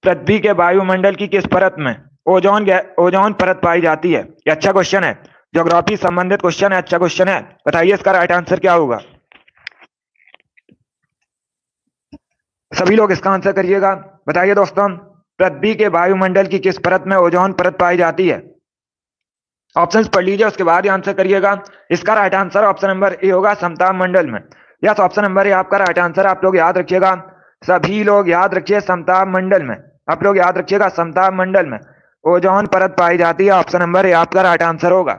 पृथ्वी के वायुमंडल की किस परत में ओजोन परत पाई जाती है। ये अच्छा क्वेश्चन है, ज्योग्राफी संबंधित क्वेश्चन है, अच्छा क्वेश्चन है। बताइए इसका राइट आंसर क्या होगा। सभी लोग इसका आंसर करिएगा। बताइए दोस्तों, पृथ्वी के वायुमंडल की किस परत में ओजोन परत पाई जाती है। ऑप्शंस पढ़ लीजिए, उसके बाद ही आंसर करिएगा। इसका right answer option number A होगा, समताप मंडल में। यस, ऑप्शन नंबर ए आपका राइट आंसर। आप लोग याद रखिएगा, सभी लोग याद रखिए, समताप मंडल में। आप लोग याद रखिएगा, समताप मंडल में ओजोन परत पाई जाती है। ऑप्शन नंबर ए आपका राइट आंसर होगा।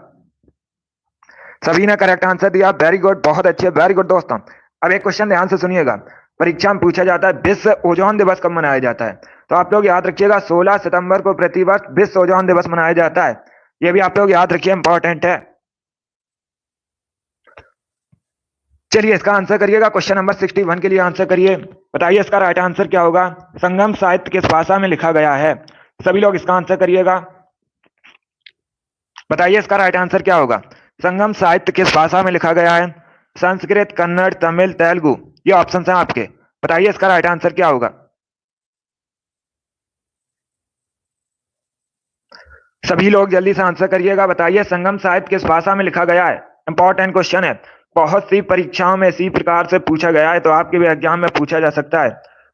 सभी ने करेक्ट आंसर दिया, वेरी गुड, बहुत अच्छे, वेरी गुड दोस्तों। अब एक क्वेश्चन ध्यान से सुनिएगा, परीक्षा में पूछा जाता है विश्व ओजोन दिवस कब मनाया जाता है। तो आप लोग याद रखिएगा 16 सितंबर को प्रतिवर्ष विश्व ओजोन दिवस मनाया जाता है। ये भी आप लोग याद रखिए, इंपॉर्टेंट है। चलिए इसका आंसर करिएगा, क्वेश्चन नंबर 61 के लिए आंसर करिए। बताइए इसका राइट आंसर क्या होगा। संगम साहित्य किस भाषा में लिखा गया है। सभी लोग इसका आंसर करिएगा। बताइए इसका राइट आंसर क्या होगा। संगम साहित्य किस भाषा में लिखा गया है। संस्कृत, कन्नड़, तमिल, तेलुगु। ये ऑप्शन है आपके। बताइए इसका राइट आंसर क्या होगा। सभी लोग जल्दी से आंसर करिएगा। बताइए संगम साहित्य किस भाषा में लिखा गया है। इंपॉर्टेंट क्वेश्चन है, बहुत सी परीक्षाओं में इसी प्रकार से पूछा गया है, तो आपके भी एग्जाम में पूछा जा सकता है।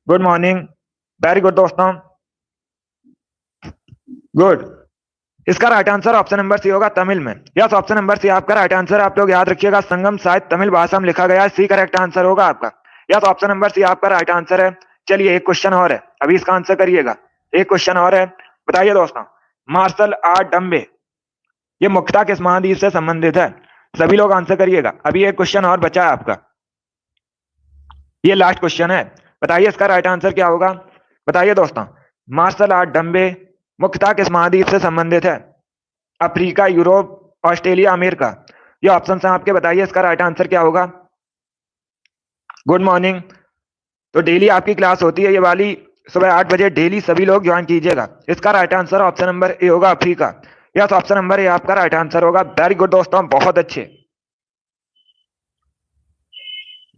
गुड मॉर्निंग, वेरी गुड दोस्तों, गुड। इसका right answer option number C होगा, तमिल में। यस, ऑप्शन नंबर सी आपका राइट आंसर। आप लोग याद रखिएगा, संगम साहित्य तमिल भाषा में लिखा गया है। सी करेक्ट आंसर होगा आपका। यस, ऑप्शन नंबर सी आपका राइट आंसर है। चलिए एक क्वेश्चन और है, अभी इसका आंसर करिएगा। एक क्वेश्चन और है। बताइए दोस्तों, मार्शल आर्ट डम्बे ये मुख्यतः किस महाद्वीप से संबंधित है। सभी लोग आंसर करिएगा, अभी एक क्वेश्चन और बचा है आपका, ये लास्ट क्वेश्चन है। बताइए इसका राइट आंसर क्या होगा। बताइए दोस्तों, मार्शल आर्ट डम्बे मुख्यतः किस महाद्वीप से संबंधित है। Africa, Europe, Australia, America. ये ऑप्शन है आपके। बताइए इसका राइट आंसर क्या होगा। Good morning. तो डेली आपकी क्लास होती है ये वाली, सुबह 8 बजे डेली सभी लोग ज्वाइन कीजिएगा। इसका right answer option number A होगा, Africa. Yes, option number A आपका राइट आंसर होगा। वेरी गुड दोस्तों, बहुत अच्छे।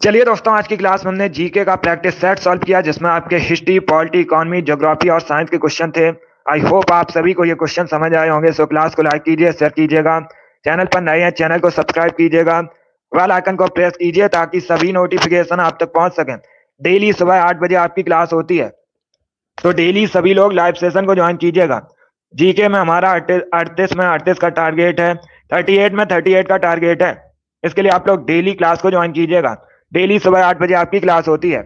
चलिए दोस्तों, आज की क्लास में हमने जीके का प्रैक्टिस सेट सॉल्व किया, जिसमें आपके हिस्ट्री, पॉलिटी, इकोनॉमी, ज्योग्राफी और साइंस के क्वेश्चन थे। आई होप आप सभी को ये क्वेश्चन समझ आए होंगे। सो क्लास को लाइक कीजिए, शेयर कीजिएगा। चैनल पर नए हैं, चैनल को सब्सक्राइब कीजिएगा। बेल आइकन को प्रेस कीजिए ताकि सभी नोटिफिकेशन आप तक पहुंच सकें। डेली सुबह 8 बजे आपकी क्लास होती है, तो डेली सभी लोग लाइव सेशन को ज्वाइन कीजिएगा। जीके में हमारा 38 में 38 का टारगेट है, 38 में 38 का टारगेट है। इसके लिए आप लोग डेली क्लास को ज्वाइन कीजिएगा। डेली सुबह 8 बजे आपकी क्लास होती है।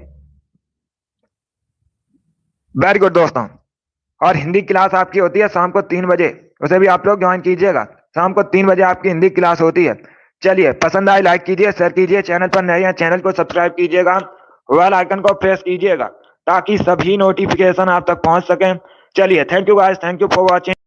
वेरी गुड दोस्तों। और हिंदी क्लास आपकी होती है शाम को 3 बजे, उसे भी आप लोग ज्वाइन कीजिएगा। शाम को 3 बजे आपकी हिंदी क्लास होती है। चलिए, पसंद आए लाइक कीजिए, शेयर कीजिए। चैनल पर नए हैं, चैनल को सब्सक्राइब कीजिएगा। बेल आइकन को प्रेस कीजिएगा ताकि सभी नोटिफिकेशन आप तक पहुंच सकें। चलिए, thank you guys, thank you for watching.